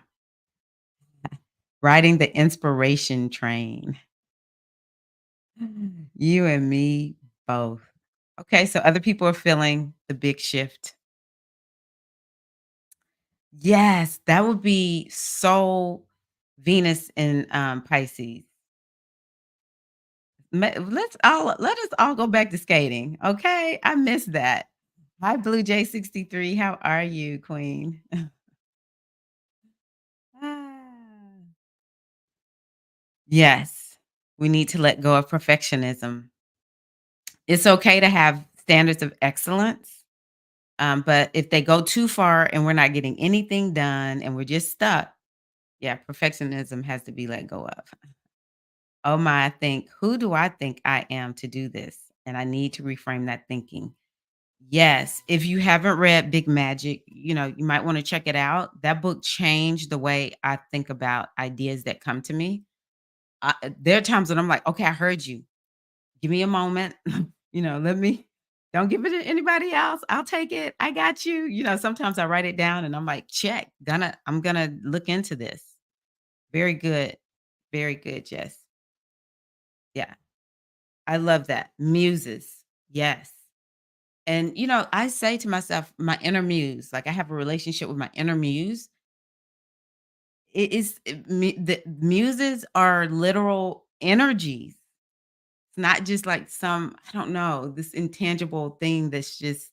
Riding the inspiration train. You and me both. Okay, so other people are feeling the big shift. Yes, that would be so Venus in Pisces. Let us all go back to skating. Okay. I missed that. Hi, Blue J63. How are you, Queen? Ah. Yes. We need to let go of perfectionism. It's okay to have standards of excellence. But if they go too far and we're not getting anything done and we're just stuck, yeah, perfectionism has to be let go of. Oh my, I think, who do I think I am to do this? And I need to reframe that thinking. Yes, if you haven't read Big Magic, you might wanna check it out. That book changed the way I think about ideas that come to me. There are times when I'm like, "Okay, I heard you. Give me a moment. Let me don't give it to anybody else. I'll take it. I got you." Sometimes I write it down and I'm like, "Check. I'm gonna look into this." Very good. Very good, Jess. Yeah, I love that. Muses. Yes. And, I say to myself, my inner muse, like I have a relationship with my inner muse. The muses are literal energies. It's not just like I don't know, this intangible thing that's just,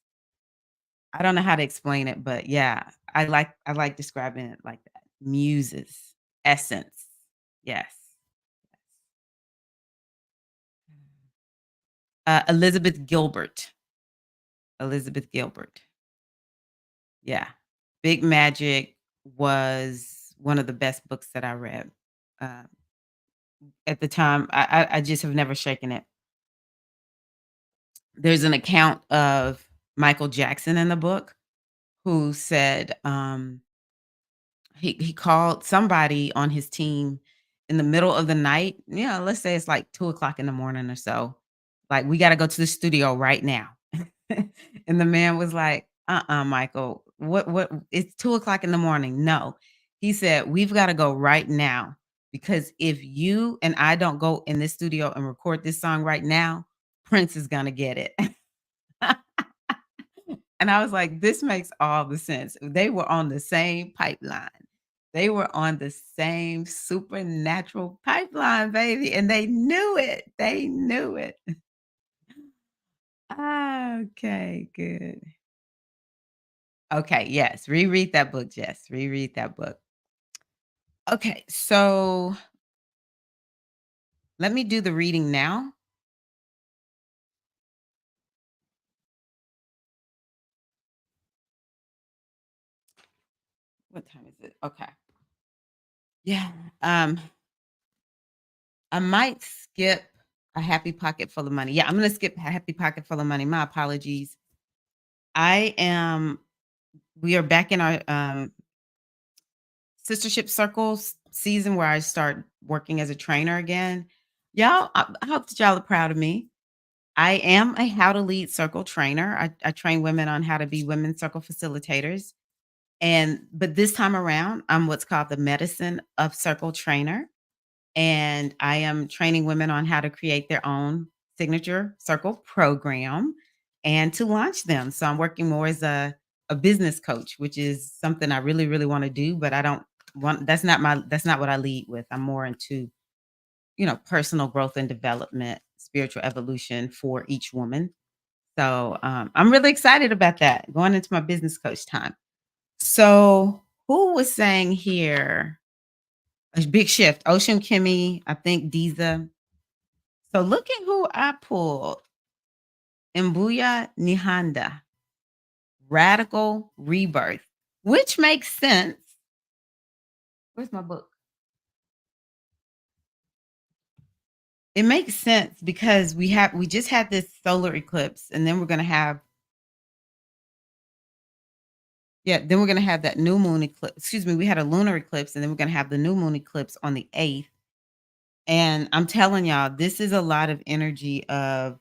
I don't know how to explain it, but yeah, I like describing it like that. Muses, essence. Yes. Elizabeth Gilbert. Elizabeth Gilbert. Yeah. Big Magic was one of the best books that I read. Uh, at the time, I just have never shaken it. There's an account of Michael Jackson in the book who said, he called somebody on his team in the middle of the night. Yeah, let's say it's like 2 o'clock in the morning or so. Like, we got to go to the studio right now. And the man was like, Michael, what, it's 2 o'clock in the morning. No, he said, we've got to go right now because if you and I don't go in this studio and record this song right now, Prince is going to get it. And I was like, "This makes all the sense." They were on the same pipeline. They were on the same supernatural pipeline, baby, and they knew it. They knew it. Okay, good. Okay, yes, reread that book, Jess. Reread that book. Okay, so let me do the reading now. What time is it? Okay. Yeah. Um, I might skip a happy pocket full of money. Yeah, I'm gonna skip a happy pocket full of money. My apologies. I am We are back in our sistership circles season where I start working as a trainer again. Y'all, I hope that y'all are proud of me. I am a How to Lead Circle trainer. I train women on how to be women circle facilitators. But this time around, I'm what's called the Medicine of Circle trainer. And I am training women on how to create their own signature circle program and to launch them. So I'm working more as a business coach, which is something I really, really want to do, but I don't want that's not what I lead with. I'm more into, personal growth and development, spiritual evolution for each woman. So I'm really excited about that going into my business coach time. So who was saying here? A big shift. Ocean Kimmy, I think Diza So look at who I pulled. Mbuya Nihanda, radical rebirth, which makes sense. Where's my book? It makes sense because we just had this solar eclipse, and then we're gonna have then we're gonna have that new moon eclipse. Excuse me, we had a lunar eclipse, and then we're gonna have the new moon eclipse on the 8th. And I'm telling y'all, this is a lot of energy of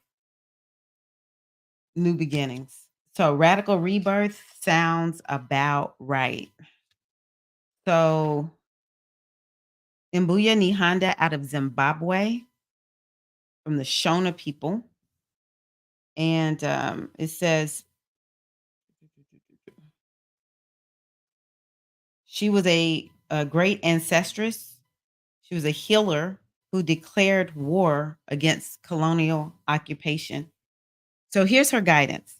new beginnings. So radical rebirth sounds about right. So Mbuya Nihanda out of Zimbabwe from the Shona people. And it says she was a great ancestress. She was a healer who declared war against colonial occupation. So here's her guidance.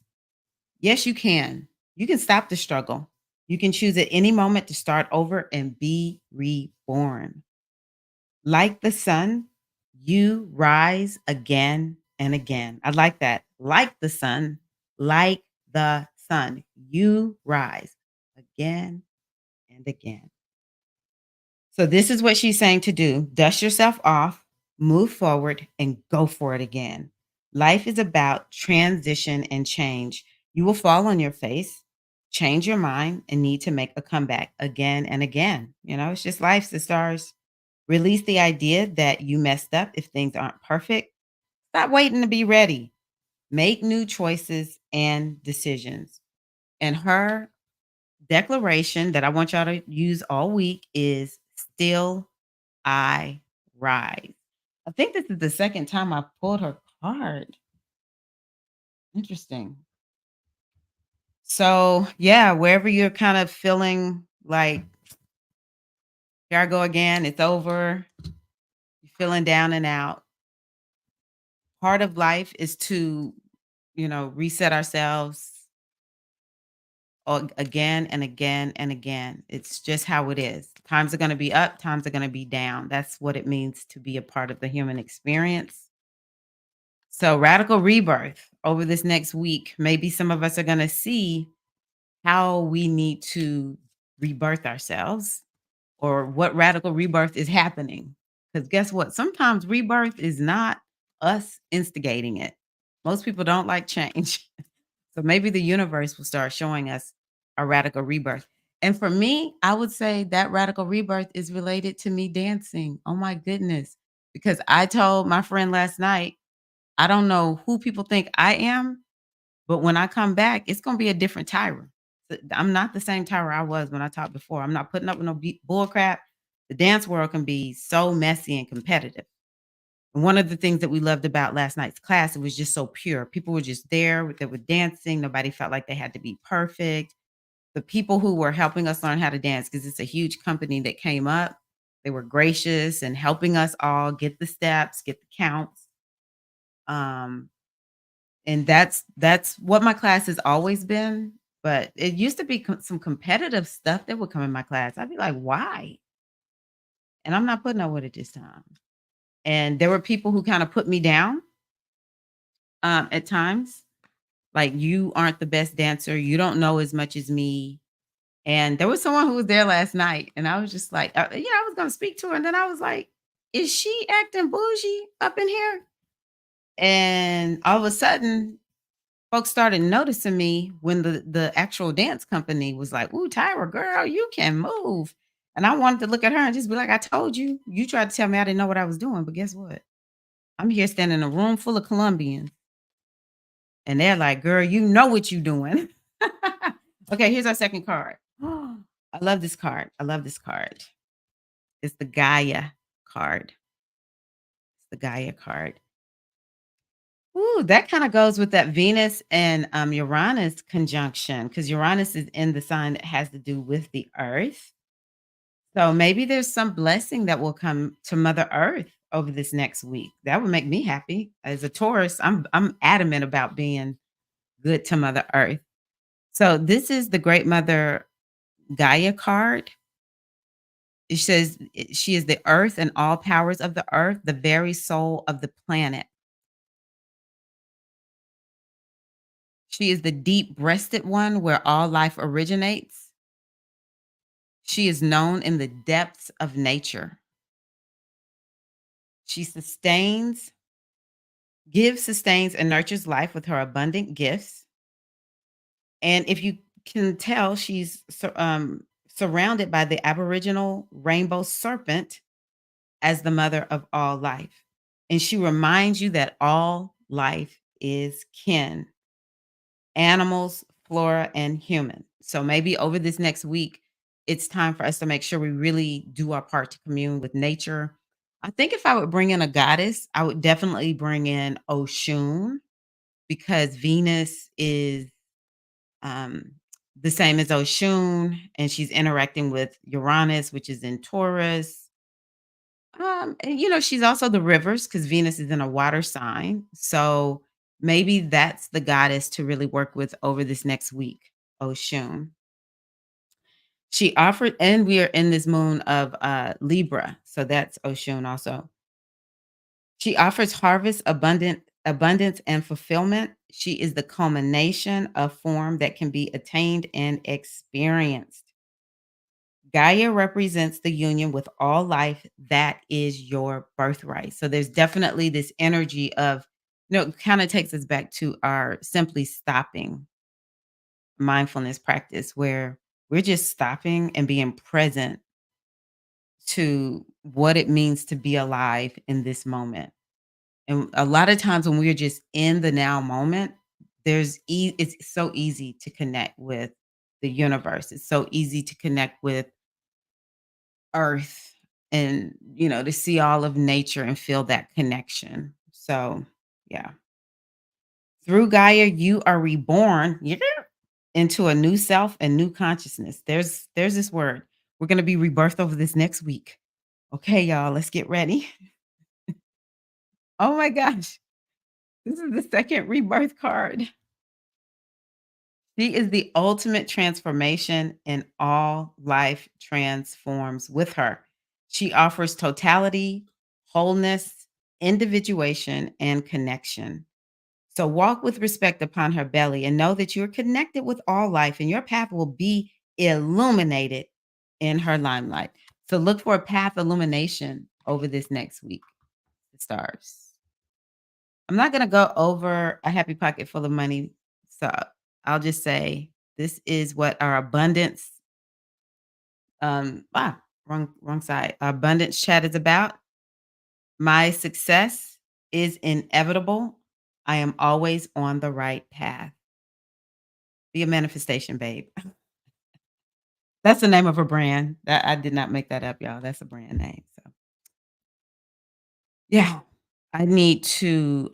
Yes, you can. You can stop the struggle. You can choose at any moment to start over and be reborn. Like the sun, you rise again and again. I like that. Like the sun, you rise again and again. So, this is what she's saying to do: dust yourself off, move forward, and go for it again. Life is about transition and change. You will fall on your face, change your mind, and need to make a comeback again and again. It's just life, the stars. Release the idea that you messed up if things aren't perfect. Stop waiting to be ready. Make new choices and decisions. And her declaration that I want y'all to use all week is still I rise. I think this is the second time I pulled her card. Interesting. So, yeah, wherever you're kind of feeling like, here I go again, it's over, you're feeling down and out. Part of life is to, reset ourselves again and again and again. It's just how it is. Times are going to be up, times are going to be down. That's what it means to be a part of the human experience. So, radical rebirth over this next week. Maybe some of us are going to see how we need to rebirth ourselves or what radical rebirth is happening. Because guess what? Sometimes rebirth is not us instigating it. Most people don't like change. So maybe the universe will start showing us a radical rebirth. And for me, I would say that radical rebirth is related to me dancing. Oh my goodness. Because I told my friend last night, I don't know who people think I am, but when I come back, it's going to be a different Tyra. I'm not the same Tyra I was when I talked before. I'm not putting up with no bull crap. The dance world can be so messy and competitive. And one of the things that we loved about last night's class, it was just so pure. People were just there, they were dancing. Nobody felt like they had to be perfect. The people who were helping us learn how to dance, because it's a huge company that came up, they were gracious and helping us all get the steps, get the counts. Um, and that's what my class has always been. But it used to be some competitive stuff that would come in my class. I'd be like, why? And I'm not putting up with it this time. And there were people who kind of put me down at times. Like, you aren't the best dancer. You don't know as much as me. And there was someone who was there last night, and I was just like, I was going to speak to her. And then I was like, is she acting bougie up in here? And all of a sudden, folks started noticing me when the actual dance company was like, "Ooh, Tyra, girl, you can move." And I wanted to look at her and just be like, "I told you. You tried to tell me I didn't know what I was doing, but guess what? I'm here standing in a room full of Colombians, and they're like, 'Girl, you know what you doing.'" Okay, here's our second card. I love this card. I love this card. It's the Gaia card. It's the Gaia card. Ooh, that kinda goes with that Venus and, Uranus conjunction, because Uranus is in the sign that has to do with the earth. So maybe there's some blessing that will come to Mother Earth over this next week. That would make me happy. As a Taurus, I'm adamant about being good to Mother Earth. So this is the Great Mother Gaia card. It says she is the earth and all powers of the earth, the very soul of the planet. She is the deep-breasted one where all life originates. She is known in the depths of nature. She sustains, gives, sustains, and nurtures life with her abundant gifts. And if you can tell, she's surrounded by the Aboriginal rainbow serpent as the mother of all life. And she reminds you that all life is kin, animals, flora, and human. So maybe over this next week, it's time for us to make sure we really do our part to commune with nature. I think if I would bring in a goddess, I would definitely bring in Oshun because Venus is um, the same as Oshun, and she's interacting with Uranus, which is in Taurus. And, she's also the rivers because Venus is in a water sign. So maybe that's the goddess to really work with over this next week, Oshun. She offered, and we are in this moon of Libra. So that's Oshun also. She offers harvest, abundance, and fulfillment. She is the culmination of form that can be attained and experienced. Gaia represents the union with all life. That is your birthright. So there's definitely this energy of, kind of takes us back to our simply stopping mindfulness practice where we're just stopping and being present to what it means to be alive in this moment. And a lot of times when we're just in the now moment, it's so easy to connect with the universe. It's so easy to connect with earth and, to see all of nature and feel that connection. So, yeah. Through Gaia, you are reborn into a new self and new consciousness. There's this word. We're going to be rebirthed over this next week. Okay, y'all, let's get ready. Oh my gosh. This is the second rebirth card. She is the ultimate transformation, and all life transforms with her. She offers totality, wholeness, individuation, and connection. So walk with respect upon her belly and know that you're connected with all life and your path will be illuminated in her limelight. So look for a path illumination over this next week. The stars. I'm not going to go over a happy pocket full of money. So I'll just say this is what our abundance, wrong side. Our abundance chat is about. My success is inevitable. I am always on the right path. Be a manifestation, babe. That's the name of a brand. That I did not make that up, y'all. That's a brand name. So yeah. I need to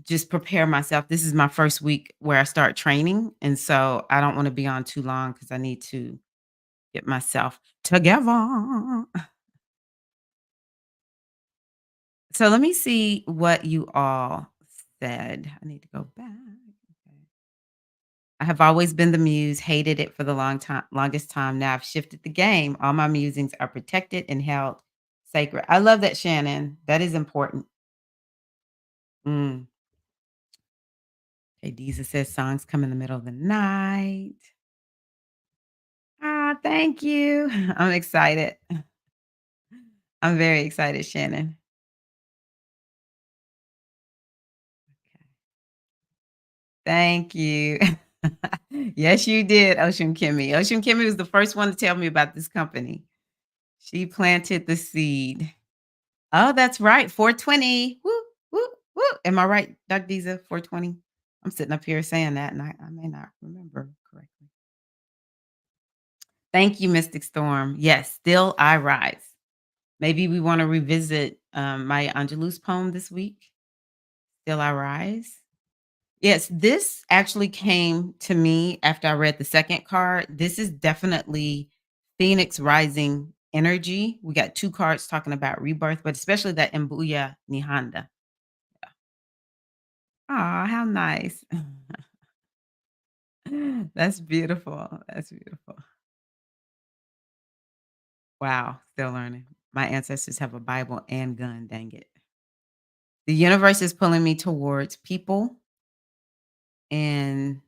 just prepare myself. This is my first week where I start training. And so I don't want to be on too long because I need to get myself together. So let me see what you all said. I need to go back. Okay. I have always been the muse, hated it for the longest time. Now I've shifted the game. All my musings are protected and held sacred. I love that, Shannon. That is important. Mm. Okay, Deezer says songs come in the middle of the night. Ah, thank you. I'm excited. I'm very excited, Shannon. Thank you. Yes, you did, Ocean Kimmy. Ocean Kimmy was the first one to tell me about this company. She planted the seed. Oh, that's right. 420. Woo, woo, woo. Am I right, Doc Deezer? 420. I'm sitting up here saying that, and I may not remember correctly. Thank you, Mystic Storm. Yes, still I rise. Maybe we want to revisit my Angelus poem this week. Still I rise. Yes, this actually came to me after I read the second card. This is definitely Phoenix rising energy. We got two cards talking about rebirth, but especially that Mbuya Nihanda. Oh, how nice. That's beautiful. That's beautiful. Wow, still learning. My ancestors have a Bible and gun, dang it. The universe is pulling me towards people and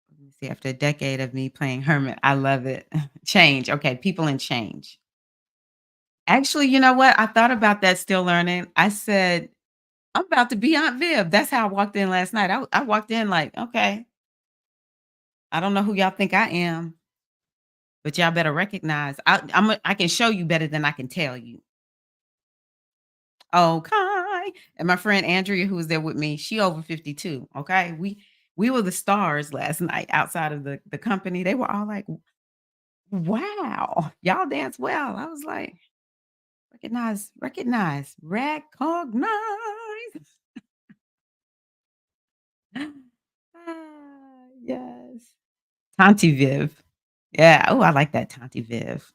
let me see, after a decade of me playing hermit, I love it. Change. Okay, people and change. Actually, you know what? I thought about that still learning. I said, I'm about to be Aunt Viv. That's how I walked in last night. I walked in like, okay, I don't know who y'all think I am, but y'all better recognize I can show you better than I can tell you. Okay. And my friend Andrea, who was there with me, she over 52. Okay. We were the stars last night outside of the company. They were all like, wow, y'all dance well. I was like, recognize. Yes. Tanti Viv. Yeah. Oh, I like that Tanti Viv.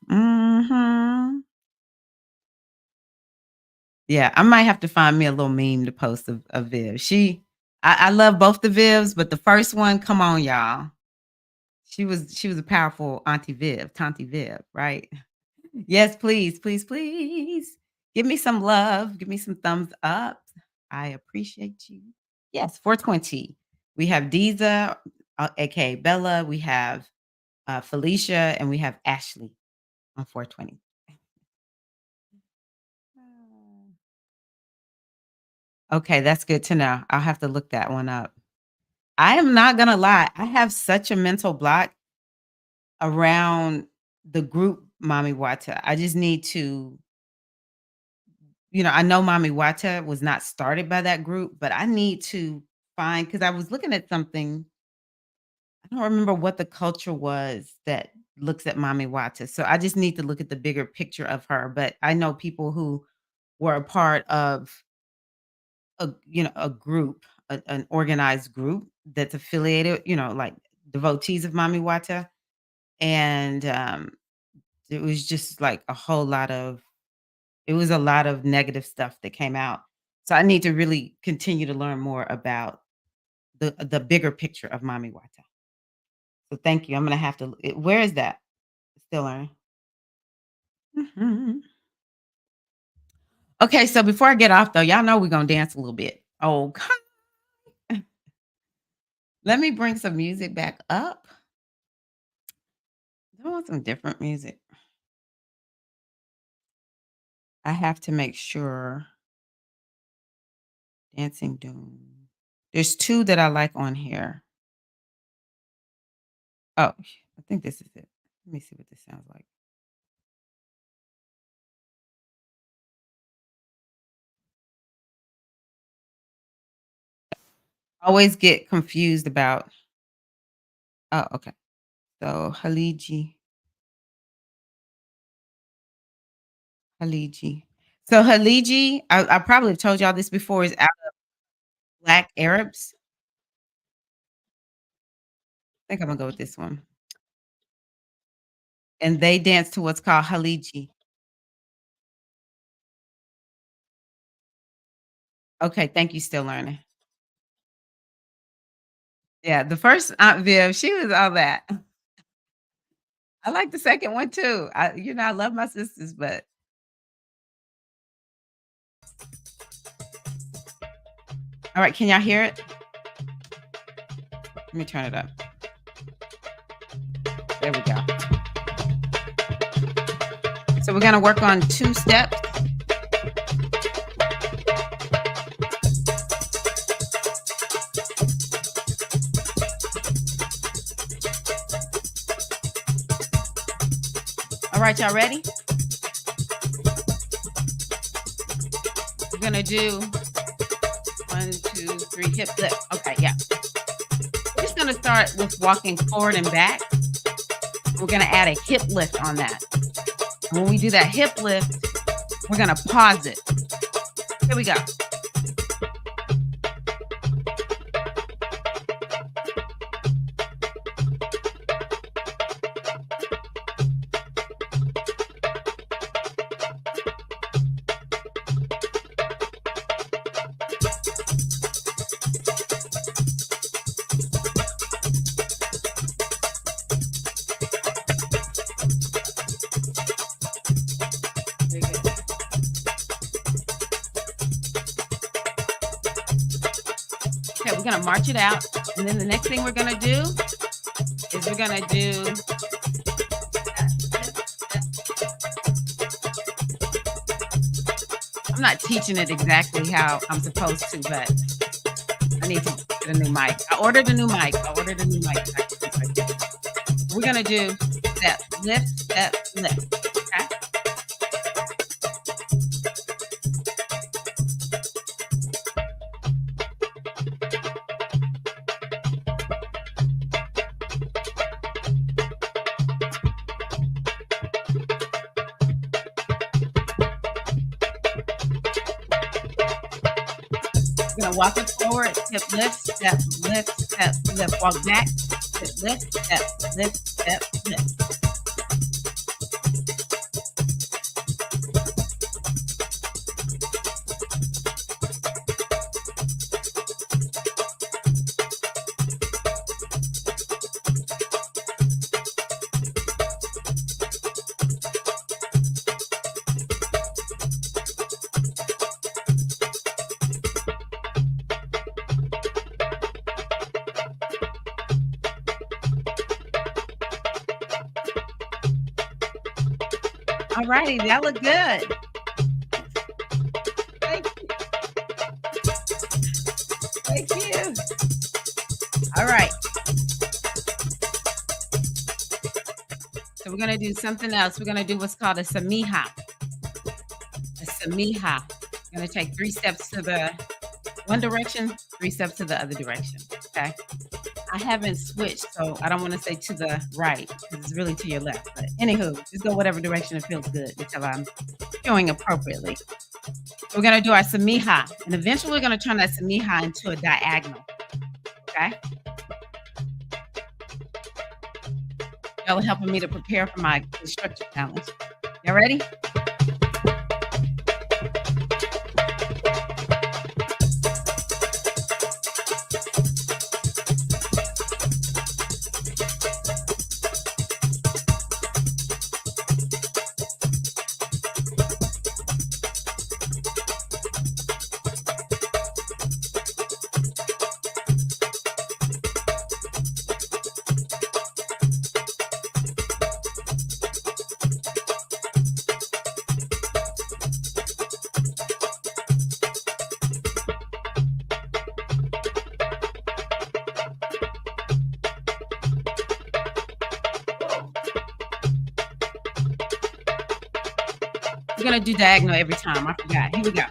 Yeah, I might have to find me a little meme to post of Viv. I love both the Vivs, but the first one, come on, y'all. She was a powerful Auntie Viv, Tanti Viv, right? Yes, please, please, please. Give me some love. Give me some thumbs up. I appreciate you. Yes, 420. We have Diza, aka Bella. We have Felicia, and we have Ashley on 420. Okay, that's good to know. I'll have to look that one up. I am not gonna lie, I have such a mental block around the group Mommy Wata. I just need to, I know Mommy Wata was not started by that group, but I need to find because I was looking at something. I don't remember what the culture was that looks at Mommy Wata. So I just need to look at the bigger picture of her. But I know people who were a part of a group, an organized group that's affiliated, like devotees of Mommy Wata. And it was just like it was a lot of negative stuff that came out. So I need to really continue to learn more about the bigger picture of Mommy Wata. So thank you. I'm gonna have to. Where is that? Still learning. Mhm. Okay, so before I get off though, y'all know we're gonna dance a little bit. Oh, let me bring some music back up. I want some different music. I have to make sure Dancing Doom. There's two that I like on here. Oh, I think this is it. Let me see what this sounds like. I always get confused about. Oh, okay. So Haliji. So Haliji, I probably have told y'all this before, is out of Black Arabs. I think I'm gonna go with this one. And they dance to what's called Haliji. Okay, thank you, still learning. Yeah, the first Aunt Viv, she was all that. I like the second one too. I love my sisters, but all right, can y'all hear it? Let me turn it up. There we go. So we're gonna work on 2 steps. All right, y'all ready? We're gonna do 1, 2, 3, hip lift. Okay, yeah. We're just gonna start with walking forward and back. We're gonna add a hip lift on that. When we do that hip lift, we're gonna pause it. Here we go. we're gonna march it out, and then the next thing we're gonna do is we're gonna do I'm not teaching it exactly how I'm supposed to, but I need to get a new mic. I ordered a new mic. We're gonna do step, lift, step, lift. Okay. We're gonna walk it forward, step, lift, step, lift, step, lift. Walk back, step, lift, step, lift, step, lift. All righty, that looked good. Thank you. Thank you. All right. So we're going to do something else. We're going to do what's called a samiha. A samiha. We're going to take 3 steps to the one direction, 3 steps to the other direction. Okay. I haven't switched, so I don't want to say to the right because it's really to your left. But anywho, just go whatever direction it feels good until I'm going appropriately. We're going to do our samiha, and eventually we're going to turn that samiha into a diagonal. Okay? Y'all are helping me to prepare for my instructor challenge. Y'all ready? We're going to do diagonal every time. I forgot. Here we go.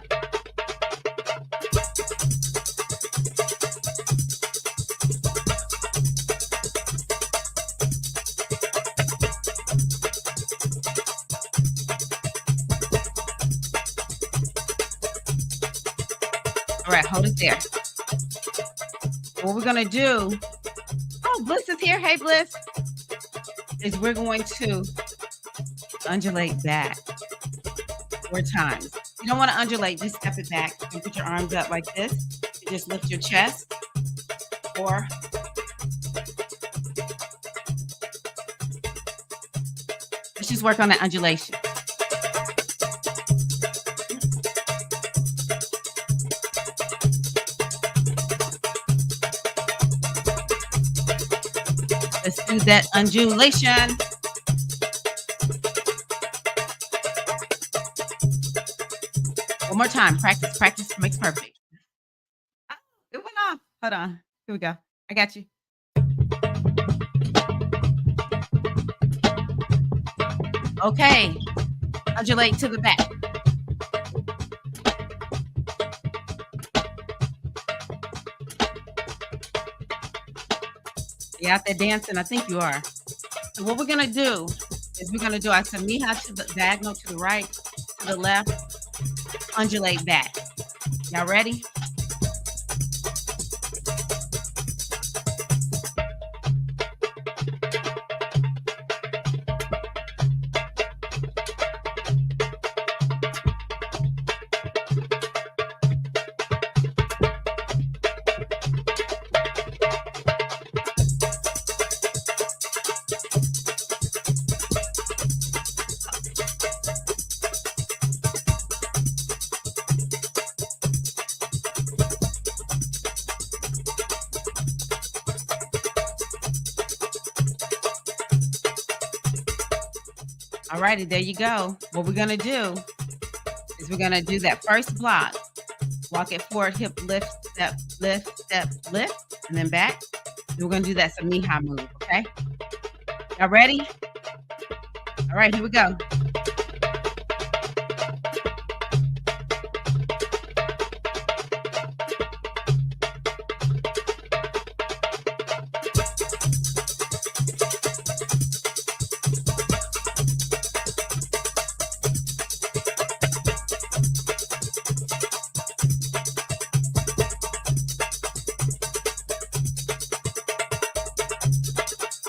All right, hold it there. What we're going to do, oh, Bliss is here. Hey, Bliss. Is we're going to undulate back 4 times. You don't want to undulate, just step it back and put your arms up like this. You just lift your chest. Or let's just work on that undulation. Let's do that undulation. One more time. Practice. Practice makes perfect. Oh, it went off. Hold on. Here we go. I got you. Okay. Undulate to the back. You out there dancing? I think you are. So what we're going to do is we're going to do our samiha to the diagonal to the right, to the left, undulate back. Y'all ready? Alrighty, there you go. What we're gonna do is we're gonna do that first block. Walk it forward, hip step, lift, and then back. And we're gonna do that Samiha move, okay? Y'all ready? All right, here we go.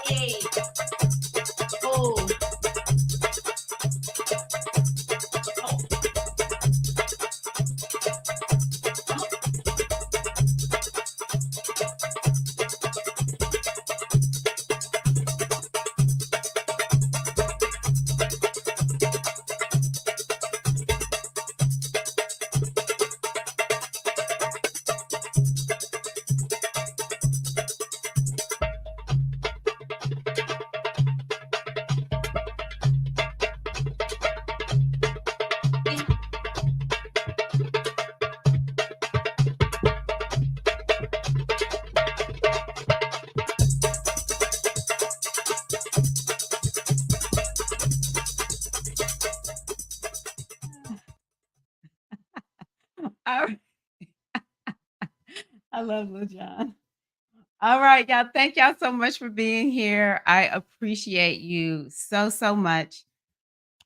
Hey, oh, oh, oh. All right. I love Lil Jon. All right, y'all. Thank y'all so much for being here. I appreciate you so, so much.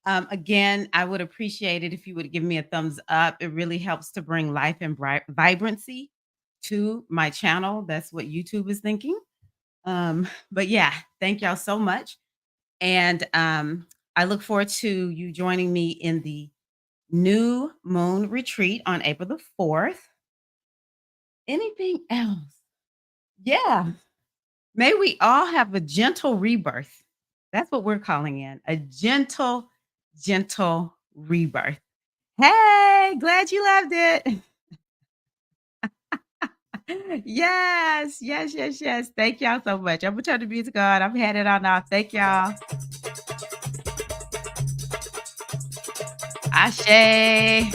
Again, I would appreciate it if you would give me a thumbs up. It really helps to bring life and vibrancy to my channel. That's what YouTube is thinking. But yeah, thank y'all so much. And I look forward to you joining me in the new moon retreat on April the 4th. Anything else? Yeah. May we all have a gentle rebirth. That's what we're calling in a gentle, gentle rebirth. Hey, glad you loved it. Yes, yes, yes, yes. Thank y'all so much. I'm gonna turn the music on. I'm headed on off. Thank y'all. Ashe.